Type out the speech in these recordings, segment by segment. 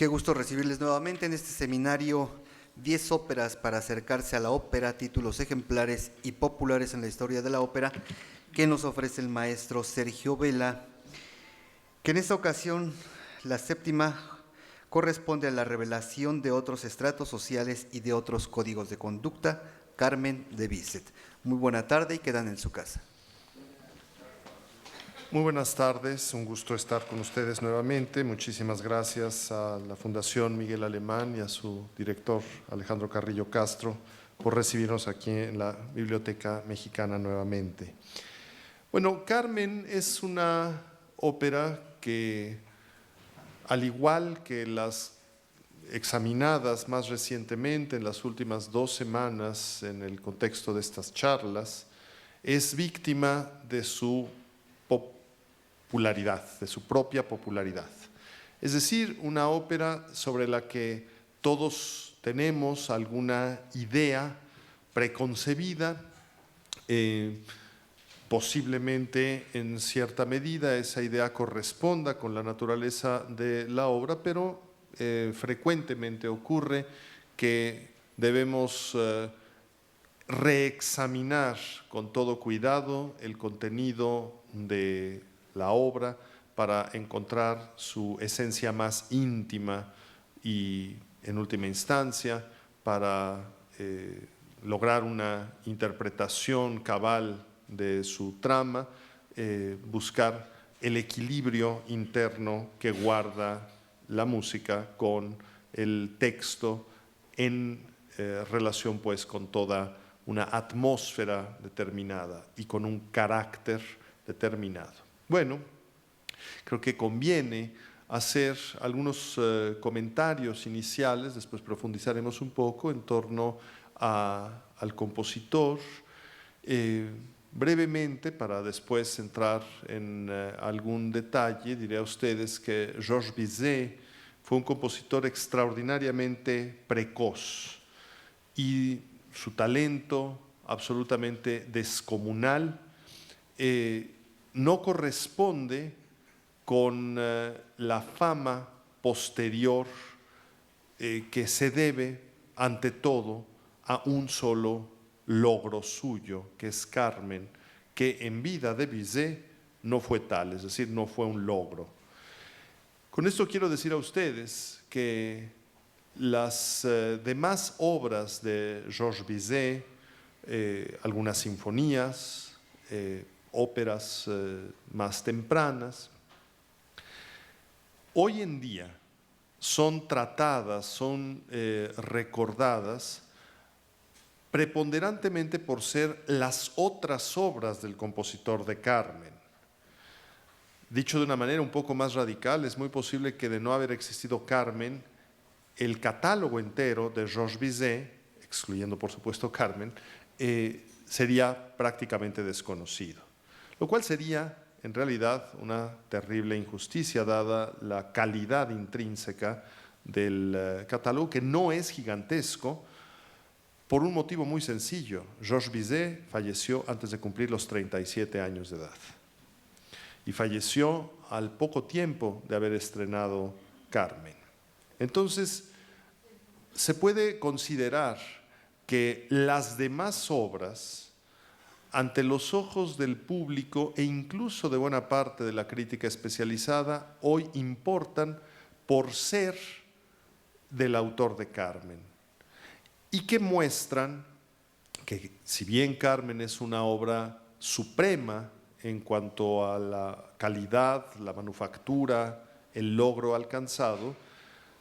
Qué gusto recibirles nuevamente en este seminario 10 óperas para acercarse a la ópera, títulos ejemplares y populares en la historia de la ópera, que nos ofrece el maestro Sergio Vela, que en esta ocasión, la séptima, corresponde a la revelación de otros estratos sociales y de otros códigos de conducta, Carmen de Bizet. Muy buena tarde y quedan en su casa. Muy buenas tardes, un gusto estar con ustedes nuevamente. Muchísimas gracias a la Fundación Miguel Alemán y a su director Alejandro Carrillo Castro por recibirnos aquí en la Biblioteca Mexicana nuevamente. Bueno, Carmen es una ópera que, al igual que las examinadas más recientemente en las últimas 2 semanas en el contexto de estas charlas, es víctima de su popularidad, de su propia popularidad. Es decir, una ópera sobre la que todos tenemos alguna idea preconcebida, posiblemente en cierta medida esa idea corresponda con la naturaleza de la obra, pero frecuentemente ocurre que debemos reexaminar con todo cuidado el contenido de la obra para encontrar su esencia más íntima y, en última instancia, para lograr una interpretación cabal de su trama, buscar el equilibrio interno que guarda la música con el texto en relación pues con toda una atmósfera determinada y con un carácter determinado. Bueno, creo que conviene hacer algunos comentarios iniciales, después profundizaremos un poco en torno al compositor, brevemente, para después entrar en algún detalle. Diré a ustedes que Georges Bizet fue un compositor extraordinariamente precoz y su talento absolutamente descomunal no corresponde con la fama posterior que se debe ante todo a un solo logro suyo, que es Carmen, que en vida de Bizet no fue tal, es decir, no fue un logro. Con esto quiero decir a ustedes que las demás obras de Georges Bizet, algunas sinfonías, óperas más tempranas, hoy en día son tratadas, son recordadas preponderantemente por ser las otras obras del compositor de Carmen. Dicho de una manera un poco más radical, es muy posible que de no haber existido Carmen, el catálogo entero de Georges Bizet, excluyendo por supuesto Carmen, sería prácticamente desconocido, lo cual sería en realidad una terrible injusticia dada la calidad intrínseca del catálogo, que no es gigantesco, por un motivo muy sencillo. Georges Bizet falleció antes de cumplir los 37 años de edad y falleció al poco tiempo de haber estrenado Carmen. Entonces, se puede considerar que las demás obras, ante los ojos del público e incluso de buena parte de la crítica especializada, hoy importan por ser del autor de Carmen, y que muestran que, si bien Carmen es una obra suprema en cuanto a la calidad, la manufactura, el logro alcanzado,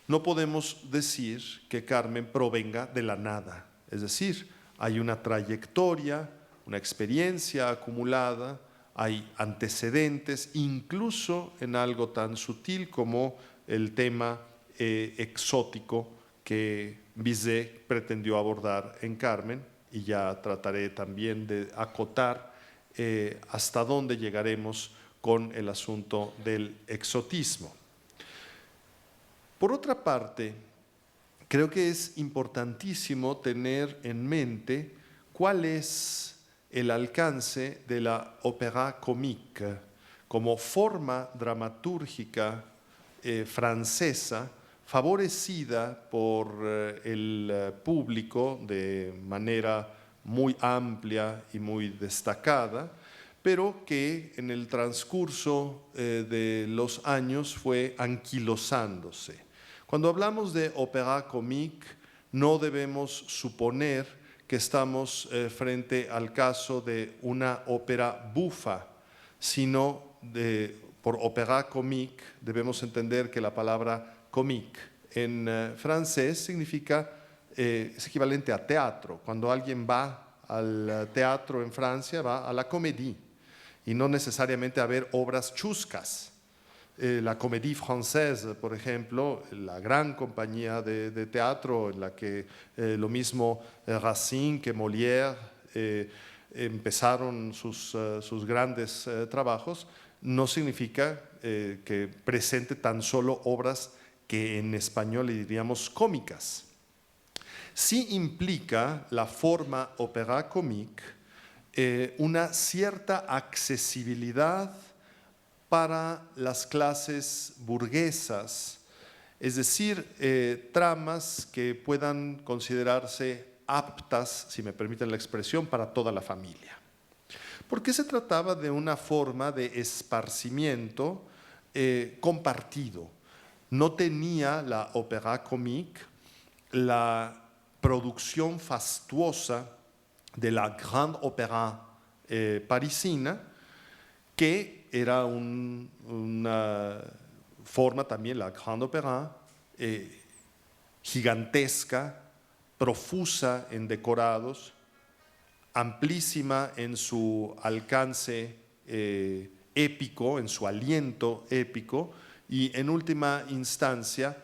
no podemos decir que Carmen provenga de la nada. Es decir, hay una trayectoria, una experiencia acumulada, hay antecedentes, incluso en algo tan sutil como el tema exótico que Bizet pretendió abordar en Carmen, y ya trataré también de acotar hasta dónde llegaremos con el asunto del exotismo. Por otra parte, creo que es importantísimo tener en mente cuál es el alcance de la ópera comique como forma dramatúrgica francesa favorecida por el público de manera muy amplia y muy destacada, pero que en el transcurso de los años fue anquilosándose. Cuando hablamos de opéra comique, no debemos suponer que estamos frente al caso de una ópera bufa, sino por opéra comique debemos entender que la palabra comique en francés significa, es equivalente a teatro. Cuando alguien va al teatro en Francia, va a la comédie, y no necesariamente a ver obras chuscas. La Comédie Française, por ejemplo, la gran compañía de teatro en la que lo mismo Racine que Molière empezaron sus grandes trabajos, no significa que presente tan solo obras que en español le diríamos cómicas. Sí implica la forma opéra comique una cierta accesibilidad para las clases burguesas, es decir, tramas que puedan considerarse aptas, si me permiten la expresión, para toda la familia. Porque se trataba de una forma de esparcimiento compartido. No tenía la opéra comique la producción fastuosa de la Grande Opéra parisina, que era una forma también, la Grande Opéra, gigantesca, profusa en decorados, amplísima en su alcance épico, en su aliento épico, y en última instancia,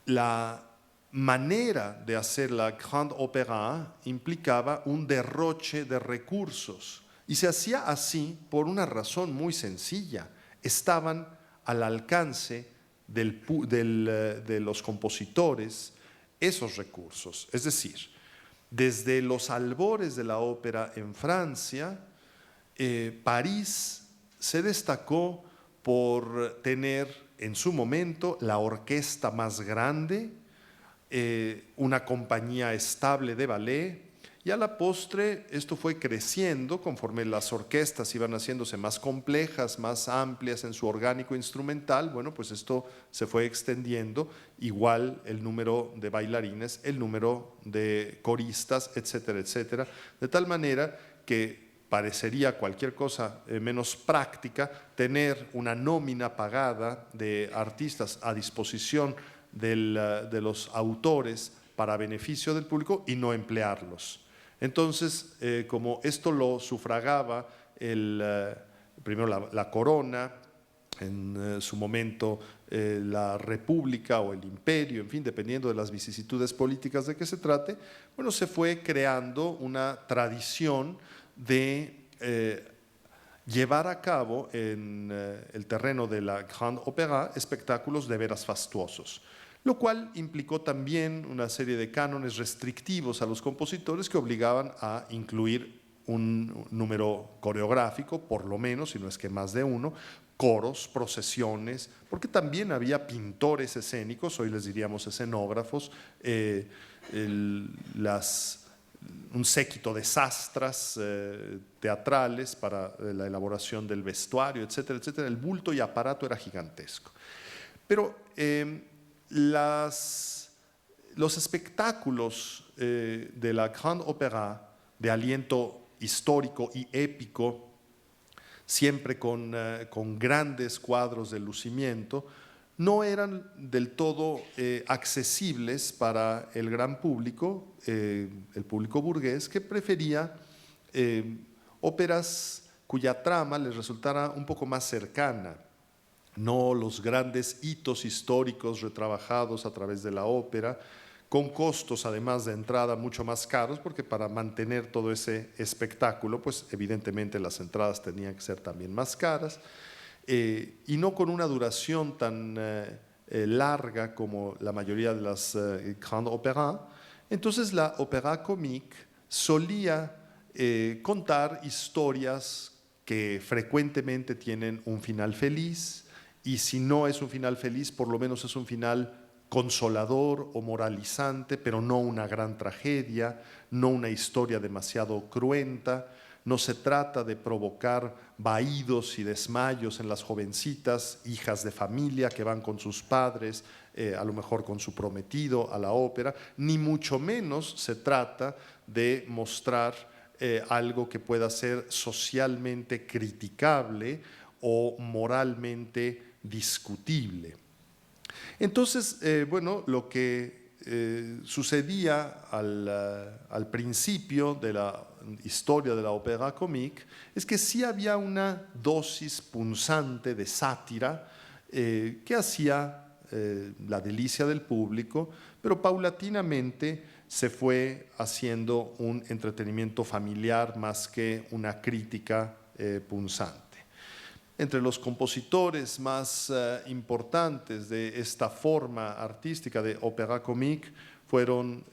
la manera de hacer la Grande Opéra implicaba un derroche de recursos, y se hacía así por una razón muy sencilla: estaban al alcance de los compositores esos recursos. Es decir, desde los albores de la ópera en Francia, París se destacó por tener en su momento la orquesta más grande, una compañía estable de ballet, y a la postre esto fue creciendo conforme las orquestas iban haciéndose más complejas, más amplias en su orgánico instrumental. Bueno, pues esto se fue extendiendo, igual el número de bailarines, el número de coristas, etcétera, etcétera, de tal manera que parecería cualquier cosa menos práctica tener una nómina pagada de artistas a disposición de los autores para beneficio del público y no emplearlos. Entonces, como esto lo sufragaba primero la corona, en su momento la república o el imperio, en fin, dependiendo de las vicisitudes políticas de que se trate, bueno, se fue creando una tradición de llevar a cabo en el terreno de la Grande Opéra espectáculos de veras fastuosos, lo cual implicó también una serie de cánones restrictivos a los compositores que obligaban a incluir un número coreográfico, por lo menos, si no es que más de uno, coros, procesiones, porque también había pintores escénicos, hoy les diríamos escenógrafos, un séquito de sastras teatrales para la elaboración del vestuario, etcétera, etcétera. El bulto y aparato era gigantesco. Pero los espectáculos de la Grande Opéra, de aliento histórico y épico, siempre con grandes cuadros de lucimiento, no eran del todo accesibles para el gran público, el público burgués, que prefería óperas cuya trama les resultara un poco más cercana, no los grandes hitos históricos retrabajados a través de la ópera, con costos además de entrada mucho más caros, porque para mantener todo ese espectáculo, pues evidentemente las entradas tenían que ser también más caras, y no con una duración tan larga como la mayoría de las Grandes Opéras. Entonces la opéra comique solía contar historias que frecuentemente tienen un final feliz y si no es un final feliz, por lo menos es un final consolador o moralizante, pero no una gran tragedia, no una historia demasiado cruenta. No se trata de provocar vaídos y desmayos en las jovencitas, hijas de familia que van con sus padres, a lo mejor con su prometido a la ópera, ni mucho menos se trata de mostrar algo que pueda ser socialmente criticable o moralmente discutible. Entonces, bueno, lo que sucedía al principio de la historia de la ópera comique es que sí había una dosis punzante de sátira que hacía la delicia del público, pero paulatinamente se fue haciendo un entretenimiento familiar más que una crítica punzante. Entre los compositores más importantes de esta forma artística de ópera comique fueron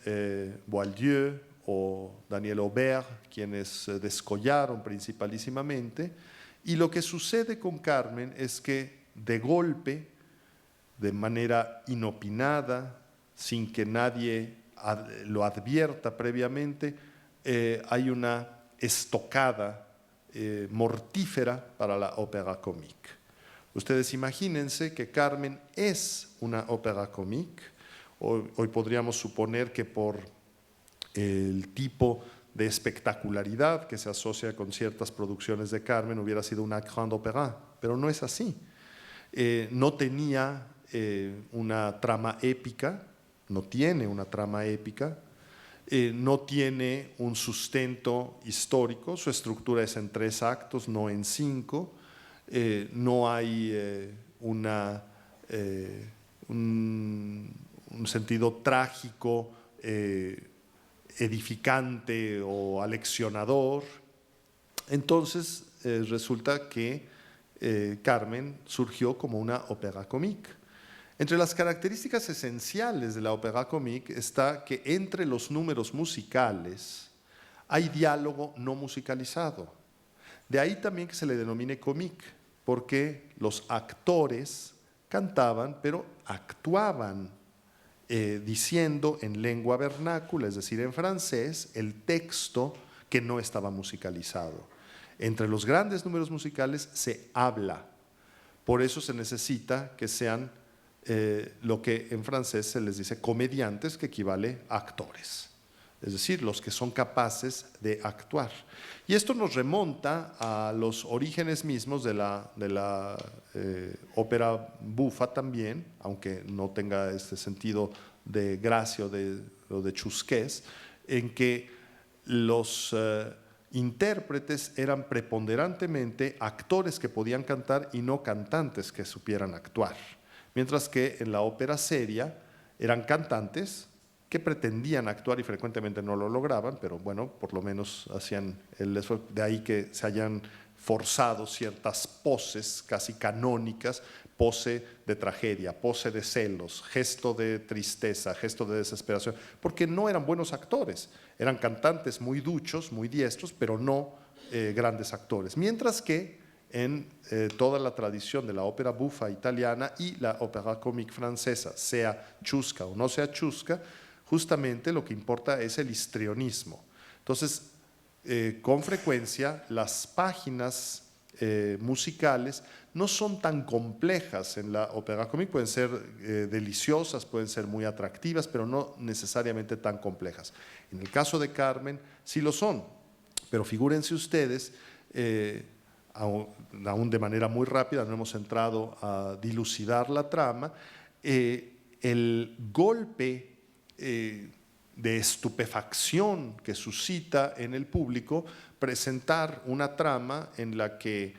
Boieldieu o Daniel Aubert, quienes descollaron principalísimamente. Y lo que sucede con Carmen es que de golpe, de manera inopinada, sin que nadie lo advierta previamente, hay una estocada mortífera para la ópera comique. Ustedes imagínense que Carmen es una ópera comique. Hoy podríamos suponer que por el tipo de espectacularidad que se asocia con ciertas producciones de Carmen hubiera sido una grande opéra, pero no es así. No tenía una trama épica, no tiene una trama épica, no tiene un sustento histórico, su estructura es en 3 actos, no en 5, no hay un sentido trágico, edificante o aleccionador. Entonces resulta que Carmen surgió como una ópera comique. Entre las características esenciales de la ópera comique está que entre los números musicales hay diálogo no musicalizado. De ahí también que se le denomine comique, porque los actores cantaban, pero actuaban diciendo en lengua vernácula, es decir, en francés, el texto que no estaba musicalizado. Entre los grandes números musicales se habla, por eso se necesita que sean lo que en francés se les dice comediantes, que equivale a actores, es decir, los que son capaces de actuar. Y esto nos remonta a los orígenes mismos de la ópera bufa también, aunque no tenga este sentido de gracia o de chusqués, en que los intérpretes eran preponderantemente actores que podían cantar y no cantantes que supieran actuar. Mientras que en la ópera seria eran cantantes que pretendían actuar y frecuentemente no lo lograban, pero bueno, por lo menos hacían el esfuerzo. De ahí que se hayan forzado ciertas poses casi canónicas, pose de tragedia, pose de celos, gesto de tristeza, gesto de desesperación, porque no eran buenos actores, eran cantantes muy duchos, muy diestros, pero no grandes actores. Mientras que en toda la tradición de la ópera bufa italiana y la ópera comique francesa, sea chusca o no sea chusca, justamente lo que importa es el histrionismo. Entonces, con frecuencia, las páginas musicales no son tan complejas en la ópera comique, pueden ser deliciosas, pueden ser muy atractivas, pero no necesariamente tan complejas. En el caso de Carmen, sí lo son, pero figúrense ustedes, aún de manera muy rápida, no hemos entrado a dilucidar la trama, el golpe de estupefacción que suscita en el público presentar una trama en la que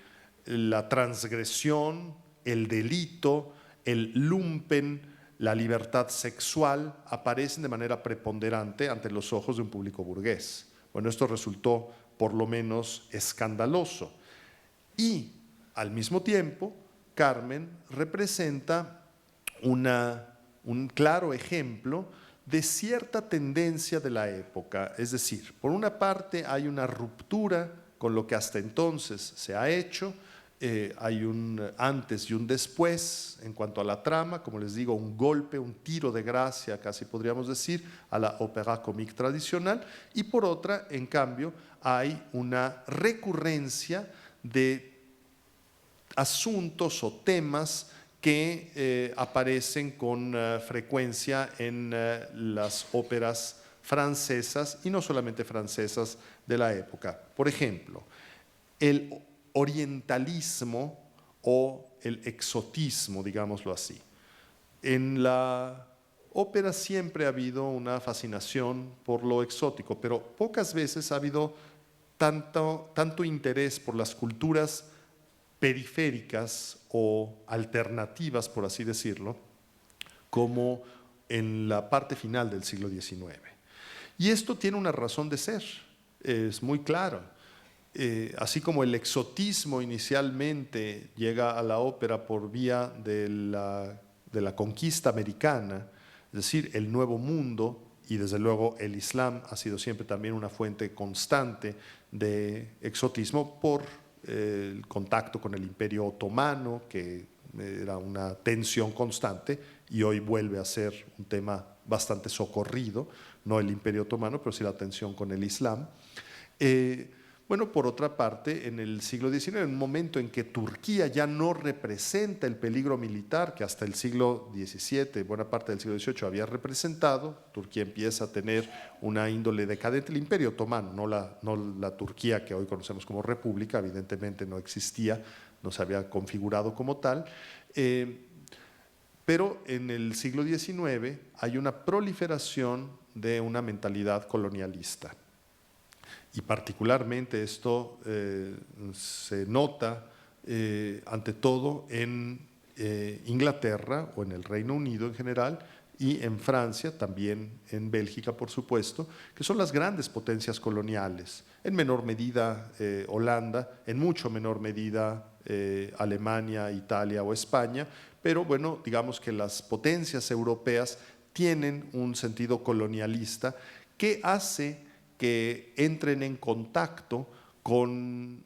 la transgresión, el delito, el lumpen, la libertad sexual aparecen de manera preponderante ante los ojos de un público burgués. Bueno, esto resultó por lo menos escandaloso. Y al mismo tiempo, Carmen representa un claro ejemplo de cierta tendencia de la época. Es decir, por una parte hay una ruptura con lo que hasta entonces se ha hecho, hay un antes y un después en cuanto a la trama, como les digo, un golpe, un tiro de gracia, casi podríamos decir, a la ópera comique tradicional, y por otra, en cambio, hay una recurrencia de asuntos o temas que aparecen con frecuencia en las óperas francesas, y no solamente francesas de la época. Por ejemplo, el orientalismo o el exotismo, digámoslo así. En la ópera siempre ha habido una fascinación por lo exótico, pero pocas veces ha habido tanto interés por las culturas periféricas o alternativas, por así decirlo, como en la parte final del siglo XIX. Y esto tiene una razón de ser, es muy claro. Así como el exotismo inicialmente llega a la ópera por vía de la conquista americana, es decir, el Nuevo Mundo, y desde luego el Islam ha sido siempre también una fuente constante de exotismo por el contacto con el Imperio Otomano, que era una tensión constante, y hoy vuelve a ser un tema bastante socorrido, no el Imperio Otomano, pero sí la tensión con el Islam. Bueno, por otra parte, en el siglo XIX, en un momento en que Turquía ya no representa el peligro militar que hasta el siglo XVII, buena parte del siglo XVIII había representado, Turquía empieza a tener una índole decadente. El Imperio Otomano, no la Turquía que hoy conocemos como república, evidentemente no existía, no se había configurado como tal, pero en el siglo XIX hay una proliferación de una mentalidad colonialista. Y particularmente esto se nota ante todo en Inglaterra o en el Reino Unido en general, y en Francia, también en Bélgica, por supuesto, que son las grandes potencias coloniales. En menor medida Holanda, en mucho menor medida Alemania, Italia o España, pero bueno, digamos que las potencias europeas tienen un sentido colonialista que hace que entren en contacto con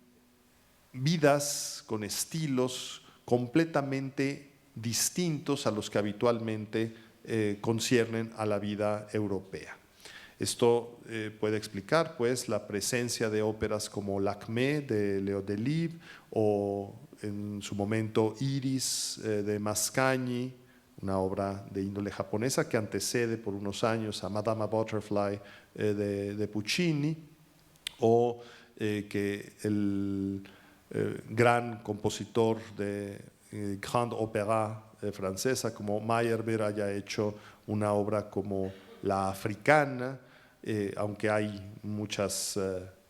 vidas, con estilos completamente distintos a los que habitualmente conciernen a la vida europea. Esto puede explicar pues la presencia de óperas como L'Acmé de Leo Delibes o en su momento Iris de Mascagni, una obra de índole japonesa que antecede por unos años a Madama Butterfly de Puccini, o que el gran compositor de Grand Opéra francesa como Meyerbeer haya hecho una obra como La Africana, aunque hay muchas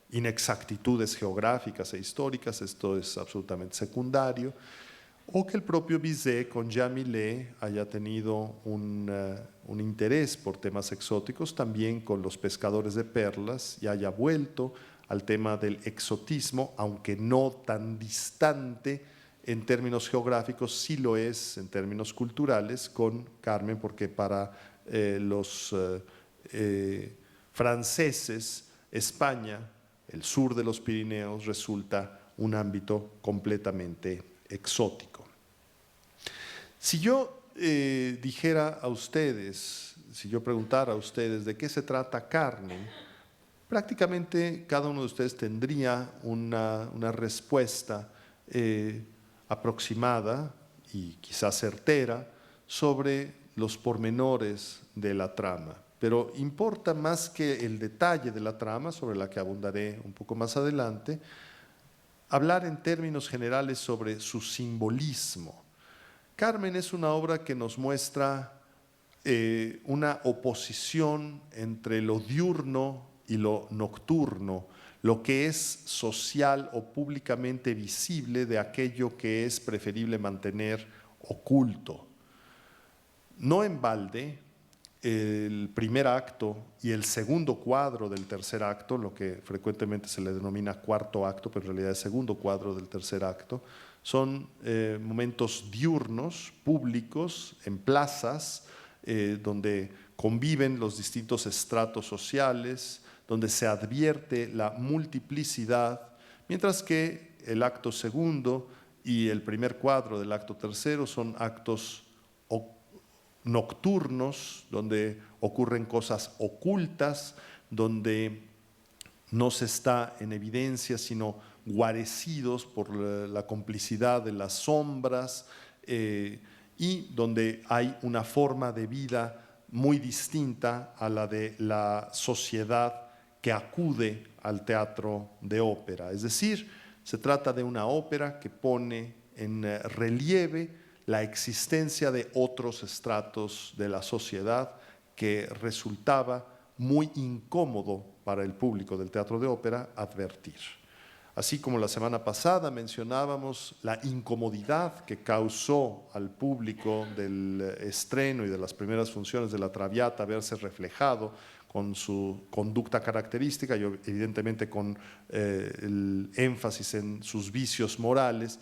inexactitudes geográficas e históricas, esto es absolutamente secundario. O que el propio Bizet con Jean Millet haya tenido un interés por temas exóticos, también con Los pescadores de perlas, y haya vuelto al tema del exotismo, aunque no tan distante en términos geográficos, sí lo es en términos culturales con Carmen, porque para los franceses, España, el sur de los Pirineos, resulta un ámbito completamente exótico. Si yo dijera a ustedes, si yo preguntara a ustedes de qué se trata Carmen, prácticamente cada uno de ustedes tendría una respuesta aproximada y quizás certera sobre los pormenores de la trama. Pero importa más que el detalle de la trama, sobre la que abundaré un poco más adelante, hablar en términos generales sobre su simbolismo. Carmen es una obra que nos muestra una oposición entre lo diurno y lo nocturno, lo que es social o públicamente visible de aquello que es preferible mantener oculto. No en balde, el primer acto y el segundo cuadro del tercer acto, lo que frecuentemente se le denomina cuarto acto, pero en realidad es segundo cuadro del tercer acto, son momentos diurnos, públicos, en plazas, donde conviven los distintos estratos sociales, donde se advierte la multiplicidad, mientras que el acto segundo y el primer cuadro del acto tercero son actos nocturnos, donde ocurren cosas ocultas, donde no se está en evidencia, sino guarecidos por la complicidad de las sombras, y donde hay una forma de vida muy distinta a la de la sociedad que acude al teatro de ópera. Es decir, se trata de una ópera que pone en relieve la existencia de otros estratos de la sociedad que resultaba muy incómodo para el público del teatro de ópera advertir. Así como la semana pasada mencionábamos la incomodidad que causó al público del estreno y de las primeras funciones de La Traviata verse reflejado con su conducta característica y evidentemente con el énfasis en sus vicios morales,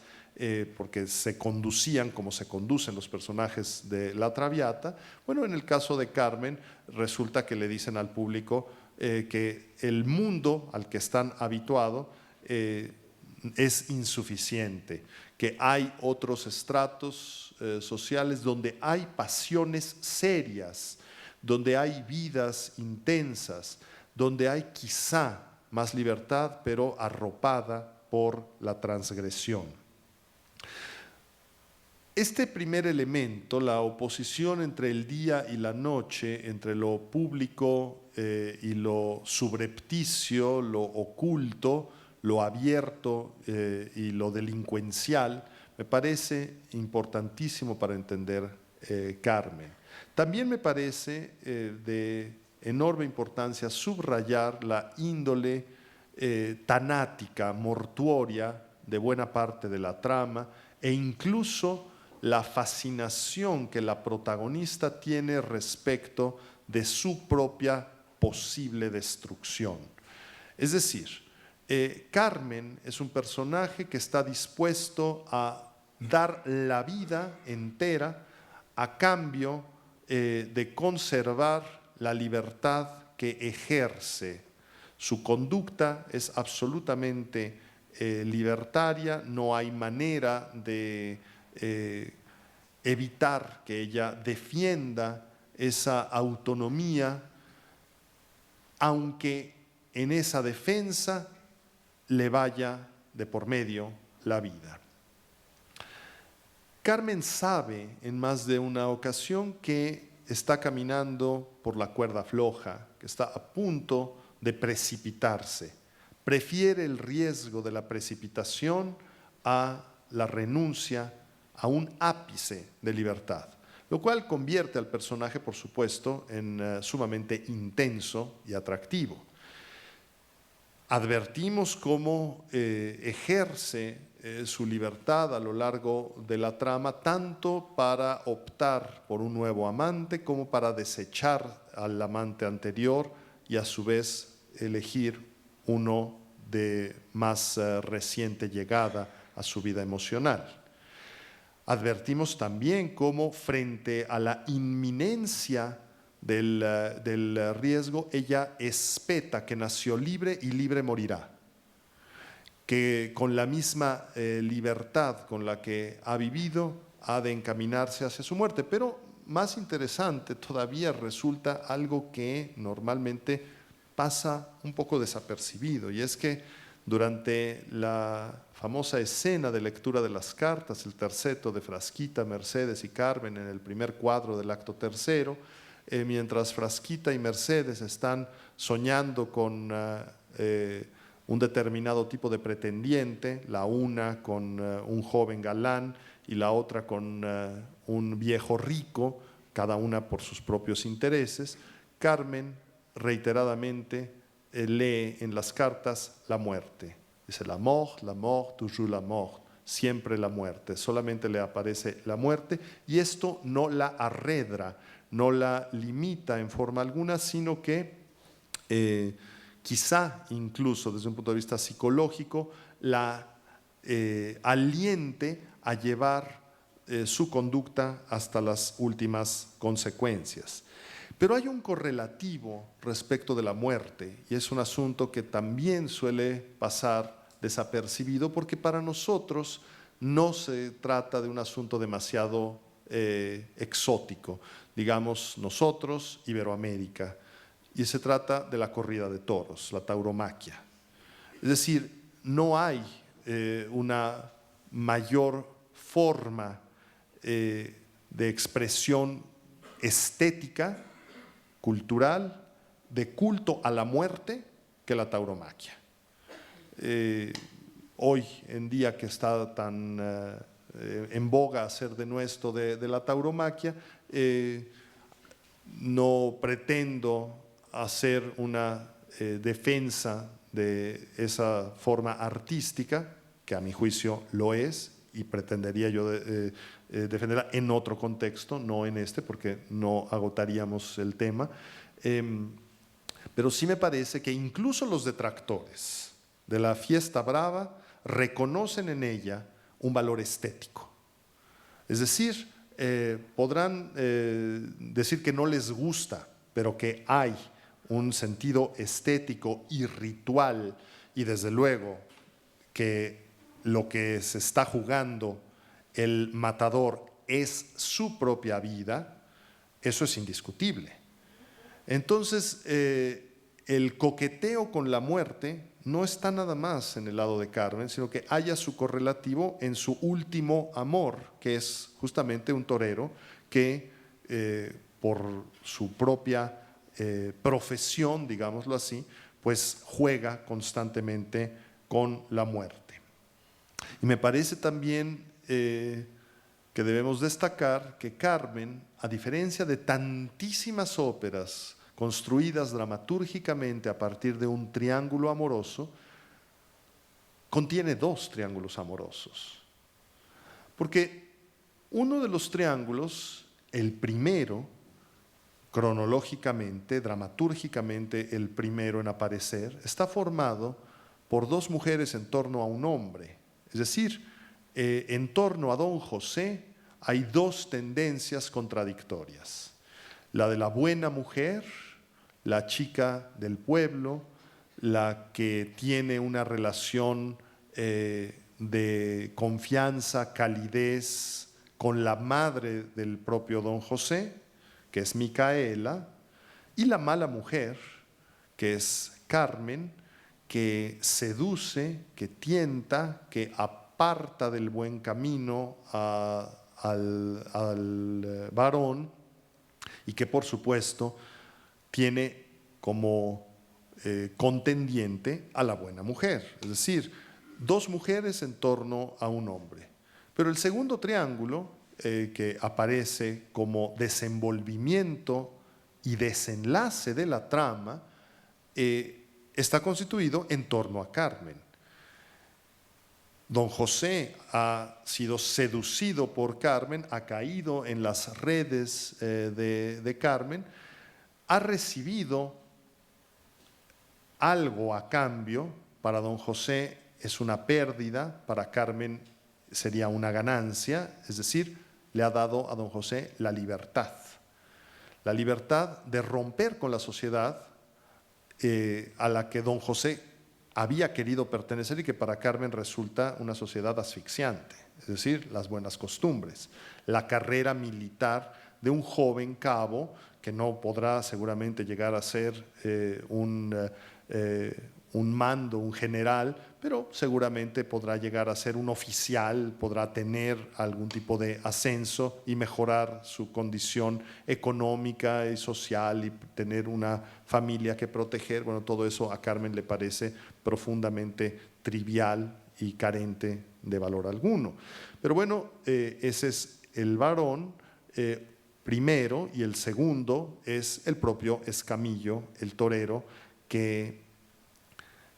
porque se conducían como se conducen los personajes de La Traviata. Bueno, en el caso de Carmen resulta que le dicen al público que el mundo al que están habituados es insuficiente, que hay otros estratos sociales donde hay pasiones serias, donde hay vidas intensas, donde hay quizá más libertad, pero arropada por la transgresión. Este primer elemento, la oposición entre el día y la noche, entre lo público y lo subrepticio, lo oculto, lo abierto y lo delincuencial, me parece importantísimo para entender Carmen. También me parece de enorme importancia subrayar la índole tanática, mortuoria de buena parte de la trama e incluso la fascinación que la protagonista tiene respecto de su propia posible destrucción. Es decir, Carmen es un personaje que está dispuesto a dar la vida entera a cambio de conservar la libertad que ejerce. Su conducta es absolutamente libertaria, no hay manera de evitar que ella defienda esa autonomía, aunque en esa defensa le vaya de por medio la vida. Carmen sabe en más de una ocasión que está caminando por la cuerda floja, que está a punto de precipitarse. Prefiere el riesgo de la precipitación a la renuncia a un ápice de libertad, lo cual convierte al personaje, por supuesto, en sumamente intenso y atractivo. Advertimos cómo ejerce su libertad a lo largo de la trama, tanto para optar por un nuevo amante como para desechar al amante anterior y a su vez elegir uno de más reciente llegada a su vida emocional. Advertimos también cómo frente a la inminencia del riesgo, ella espeta que nació libre y libre morirá, que con la misma libertad con la que ha vivido ha de encaminarse hacia su muerte. Pero más interesante todavía resulta algo que normalmente pasa un poco desapercibido, y es que durante la famosa escena de lectura de las cartas, el terceto de Frasquita, Mercedes y Carmen en el primer cuadro del acto tercero, mientras Frasquita y Mercedes están soñando con un determinado tipo de pretendiente, la una con un joven galán y la otra con un viejo rico, cada una por sus propios intereses, Carmen reiteradamente lee en las cartas la muerte. Dice la mort, toujours la mort, siempre la muerte. Solamente le aparece la muerte, y esto no la arredra, no la limita en forma alguna, sino que quizá incluso desde un punto de vista psicológico la aliente a llevar su conducta hasta las últimas consecuencias. Pero hay un correlativo respecto de la muerte, y es un asunto que también suele pasar desapercibido, porque para nosotros no se trata de un asunto demasiado exótico, digamos nosotros, Iberoamérica, y se trata de la corrida de toros, la tauromaquia. Es decir, no hay una mayor forma de expresión estética, cultural, de culto a la muerte que la tauromaquia. Hoy en día que está tan en boga hacer denuesto de la tauromaquia, no pretendo hacer una defensa de esa forma artística, que a mi juicio lo es, y pretendería yo defenderla en otro contexto, no en este, porque no agotaríamos el tema. Pero sí me parece que incluso los detractores de la fiesta brava reconocen en ella un valor estético. Es decir, podrán decir que no les gusta, pero que hay un sentido estético y ritual, y desde luego que lo que se está jugando el matador es su propia vida, eso es indiscutible. Entonces, el coqueteo con la muerte no está nada más en el lado de Carmen, sino que haya su correlativo en su último amor, que es justamente un torero que por su propia profesión, digámoslo así, pues juega constantemente con la muerte. Y me parece también que debemos destacar que Carmen, a diferencia de tantísimas óperas construidas dramatúrgicamente a partir de un triángulo amoroso, contiene dos triángulos amorosos. Porque uno de los triángulos, el primero, cronológicamente, dramatúrgicamente el primero en aparecer, está formado por dos mujeres en torno a un hombre. Es decir, en torno a don José hay dos tendencias contradictorias. La de la buena mujer, la chica del pueblo, la que tiene una relación de confianza, calidez con la madre del propio don José, que es Micaela, y la mala mujer, que es Carmen, que seduce, que tienta, que aparta del buen camino al varón, y que por supuesto tiene como contendiente a la buena mujer, es decir, dos mujeres en torno a un hombre. Pero el segundo triángulo, que aparece como desenvolvimiento y desenlace de la trama, está constituido en torno a Carmen. Don José ha sido seducido por Carmen, ha caído en las redes de Carmen, ha recibido algo a cambio. Para don José es una pérdida, para Carmen sería una ganancia, es decir, le ha dado a don José la libertad de romper con la sociedad a la que don José había querido pertenecer y que para Carmen resulta una sociedad asfixiante, es decir, las buenas costumbres, la carrera militar de un joven cabo que no podrá seguramente llegar a ser un mando, un general, pero seguramente podrá llegar a ser un oficial, podrá tener algún tipo de ascenso y mejorar su condición económica y social y tener una familia que proteger. Bueno, todo eso a Carmen le parece profundamente trivial y carente de valor alguno. Pero bueno, ese es el varón primero, y el segundo es el propio Escamillo, el torero, que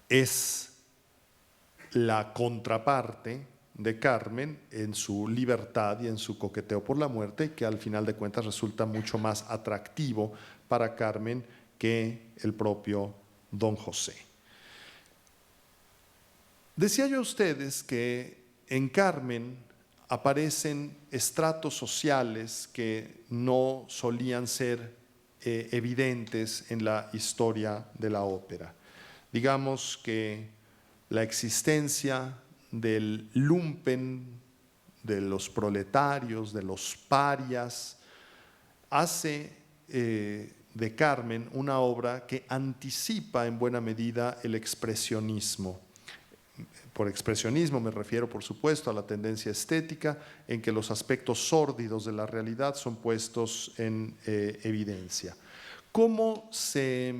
es la contraparte de Carmen en su libertad y en su coqueteo por la muerte, que al final de cuentas resulta mucho más atractivo para Carmen que el propio don José. Decía yo a ustedes que en Carmen aparecen estratos sociales que no solían ser evidentes en la historia de la ópera. Digamos que la existencia del lumpen de los proletarios, de los parias, hace de Carmen una obra que anticipa en buena medida el expresionismo. Por expresionismo me refiero, por supuesto, a la tendencia estética en que los aspectos sórdidos de la realidad son puestos en evidencia. ¿Cómo se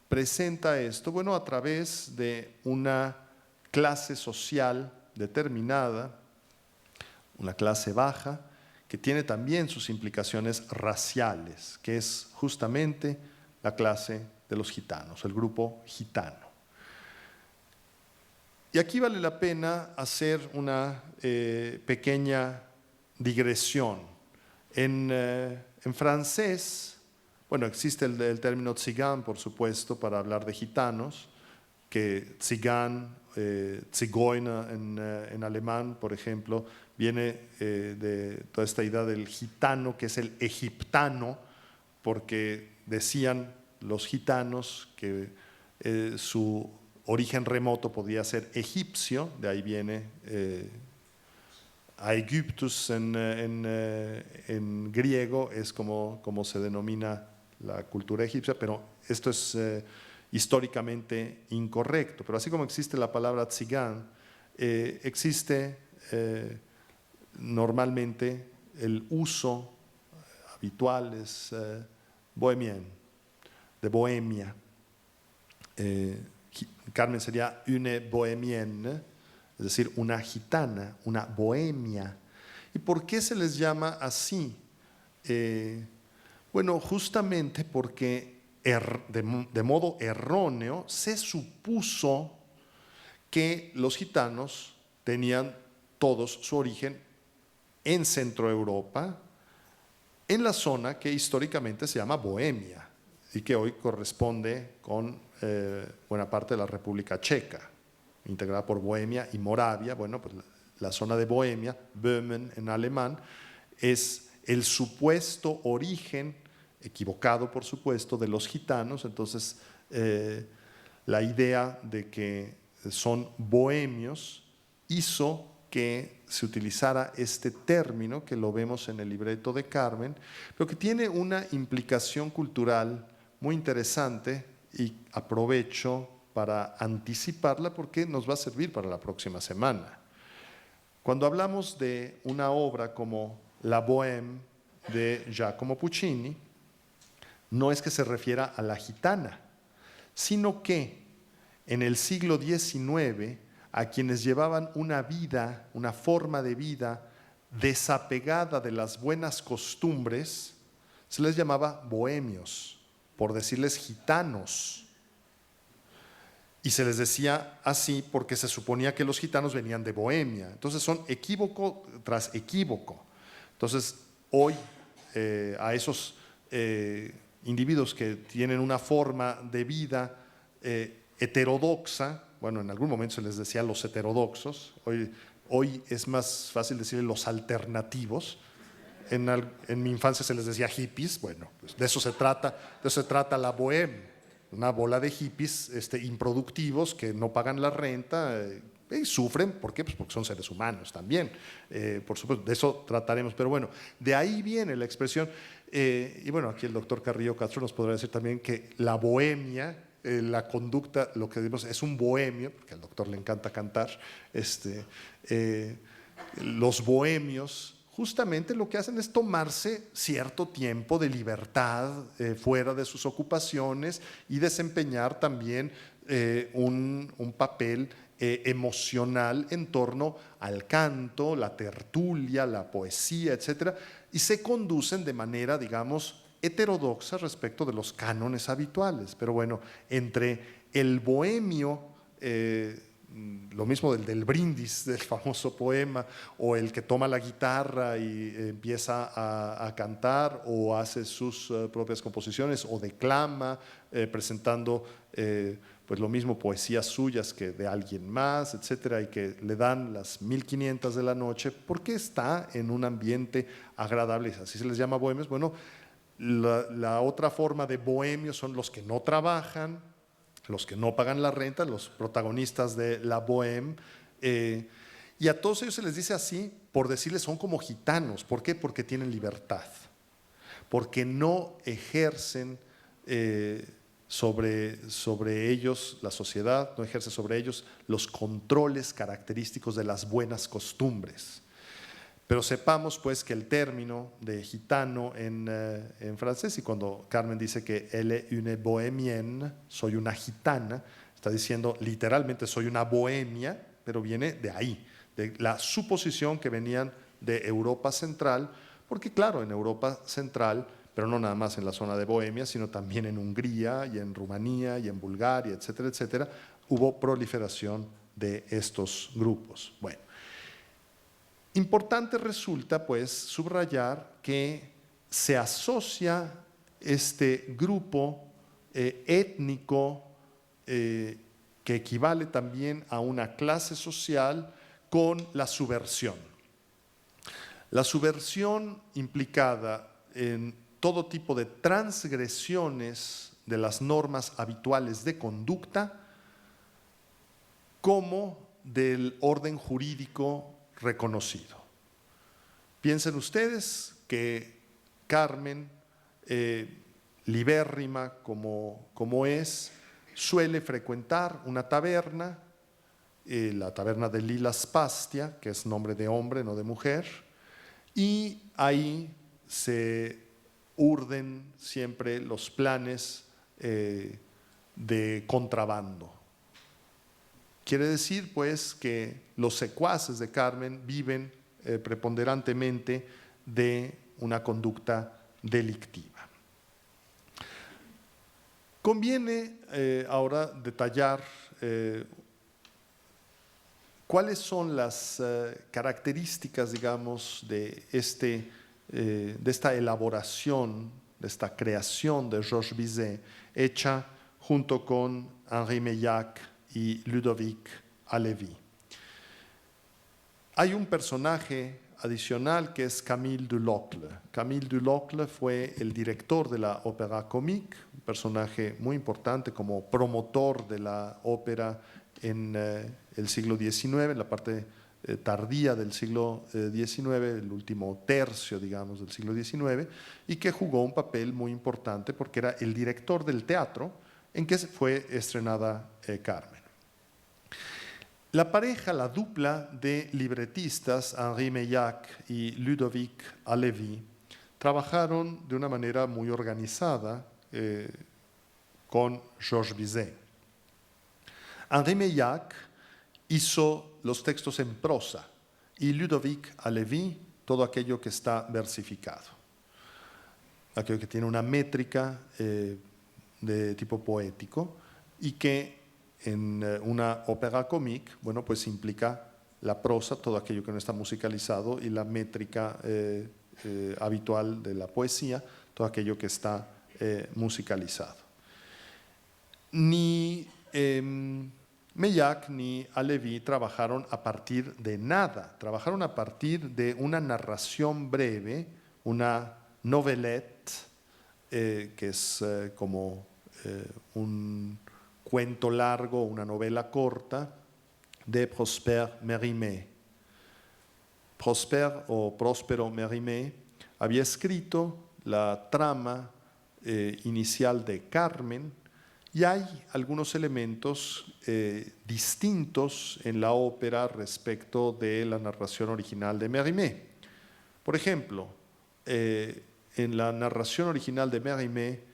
presenta esto? Bueno, a través de una clase social determinada, una clase baja, que tiene también sus implicaciones raciales, que es justamente la clase de los gitanos, el grupo gitano. Y aquí vale la pena hacer una pequeña digresión. En francés, bueno, existe el término tzigán, por supuesto, para hablar de gitanos, que tzigán, Zigeuner en alemán, por ejemplo, viene de toda esta idea del gitano, que es el egiptano, porque decían los gitanos que su origen remoto podía ser egipcio, de ahí viene Aegyptus en griego, es como se denomina la cultura egipcia, pero esto es históricamente incorrecto. Pero así como existe la palabra tzigán, existe normalmente el uso habitual es bohemien, de Bohemia. Carmen sería une bohemienne, es decir, una gitana, una bohemia. ¿Y por qué se les llama así? Bueno, justamente porque de modo erróneo se supuso que los gitanos tenían todos su origen en Centroeuropa, en la zona que históricamente se llama Bohemia y que hoy corresponde con buena parte de la República Checa, integrada por Bohemia y Moravia. Bueno, pues la zona de Bohemia, Böhmen en alemán, es el supuesto origen, equivocado por supuesto, de los gitanos. Entonces, la idea de que son bohemios hizo que se utilizara este término, que lo vemos en el libreto de Carmen, pero que tiene una implicación cultural muy interesante, y aprovecho para anticiparla porque nos va a servir para la próxima semana. Cuando hablamos de una obra como La Bohème de Giacomo Puccini, no es que se refiera a la gitana, sino que en el siglo XIX a quienes llevaban una vida, una forma de vida desapegada de las buenas costumbres, se les llamaba bohemios, por decirles gitanos. Y se les decía así porque se suponía que los gitanos venían de Bohemia. Entonces son equívoco tras equívoco. Entonces hoy a esos individuos que tienen una forma de vida heterodoxa, bueno, en algún momento se les decía los heterodoxos, hoy es más fácil decirle los alternativos. En mi infancia se les decía hippies. Bueno, pues de eso se trata la Bohème, una bola de hippies improductivos que no pagan la renta y sufren. ¿Por qué? Pues porque son seres humanos también. Por supuesto, de eso trataremos, pero bueno, de ahí viene la expresión. Y bueno, aquí el doctor Carrillo Castro nos podrá decir también que la bohemia, la conducta, lo que decimos es un bohemio, porque al doctor le encanta cantar, los bohemios justamente lo que hacen es tomarse cierto tiempo de libertad fuera de sus ocupaciones y desempeñar también un papel emocional en torno al canto, la tertulia, la poesía, etcétera, y se conducen de manera, digamos, heterodoxa respecto de los cánones habituales. Pero bueno, entre el bohemio, lo mismo del brindis, del famoso poema, o el que toma la guitarra y empieza a cantar o hace sus propias composiciones o declama presentando pues lo mismo, poesías suyas que de alguien más, etcétera, y que le dan las 1500 de la noche porque está en un ambiente agradable. Así se les llama bohemios. Bueno, la otra forma de bohemios son los que no trabajan, los que no pagan la renta, los protagonistas de la Bohème, y a todos ellos se les dice así por decirles son como gitanos. ¿Por qué? Porque tienen libertad, porque no ejercen sobre ellos, la sociedad no ejerce sobre ellos los controles característicos de las buenas costumbres. Pero sepamos pues que el término de gitano en francés, y cuando Carmen dice que elle est une bohémienne, soy una gitana, está diciendo literalmente soy una bohemia, pero viene de ahí, de la suposición que venían de Europa Central, porque claro, en Europa Central, pero no nada más en la zona de Bohemia, sino también en Hungría y en Rumanía y en Bulgaria, etcétera, etcétera, hubo proliferación de estos grupos. Bueno, importante resulta pues subrayar que se asocia este grupo étnico que equivale también a una clase social con la subversión. La subversión implicada en todo tipo de transgresiones de las normas habituales de conducta como del orden jurídico reconocido. Piensen ustedes que Carmen, libérrima como es, suele frecuentar una taberna, la taberna de Lila Spastia, que es nombre de hombre, no de mujer, y ahí se urden siempre los planes de contrabando. Quiere decir pues que los secuaces de Carmen viven preponderantemente de una conducta delictiva. Conviene ahora detallar cuáles son las características, digamos, de esta elaboración, de esta creación de Georges Bizet, hecha junto con Henri Meillac y Ludovic Halévy. Hay un personaje adicional que es Camille Dulocle. Camille Dulocle fue el director de la Opéra Comique, un personaje muy importante como promotor de la ópera en el siglo XIX, en la parte tardía del siglo XIX, el último tercio, digamos, del siglo XIX, y que jugó un papel muy importante porque era el director del teatro en que fue estrenada Carmen. La pareja, la dupla de libretistas, Henri Meillac y Ludovic Halévy, trabajaron de una manera muy organizada con Georges Bizet. Henri Meillac hizo los textos en prosa y Ludovic Halévy todo aquello que está versificado, aquello que tiene una métrica de tipo poético y que en una ópera comique, bueno, pues implica la prosa, todo aquello que no está musicalizado, y la métrica habitual de la poesía, todo aquello que está musicalizado. Ni Meillac ni Halévy trabajaron a partir de nada, trabajaron a partir de una narración breve, una novelette, que es como un cuento largo, una novela corta, de Prosper Mérimée. Prosper o Próspero Mérimée había escrito la trama inicial de Carmen, y hay algunos elementos distintos en la ópera respecto de la narración original de Mérimée. Por ejemplo, en la narración original de Mérimée,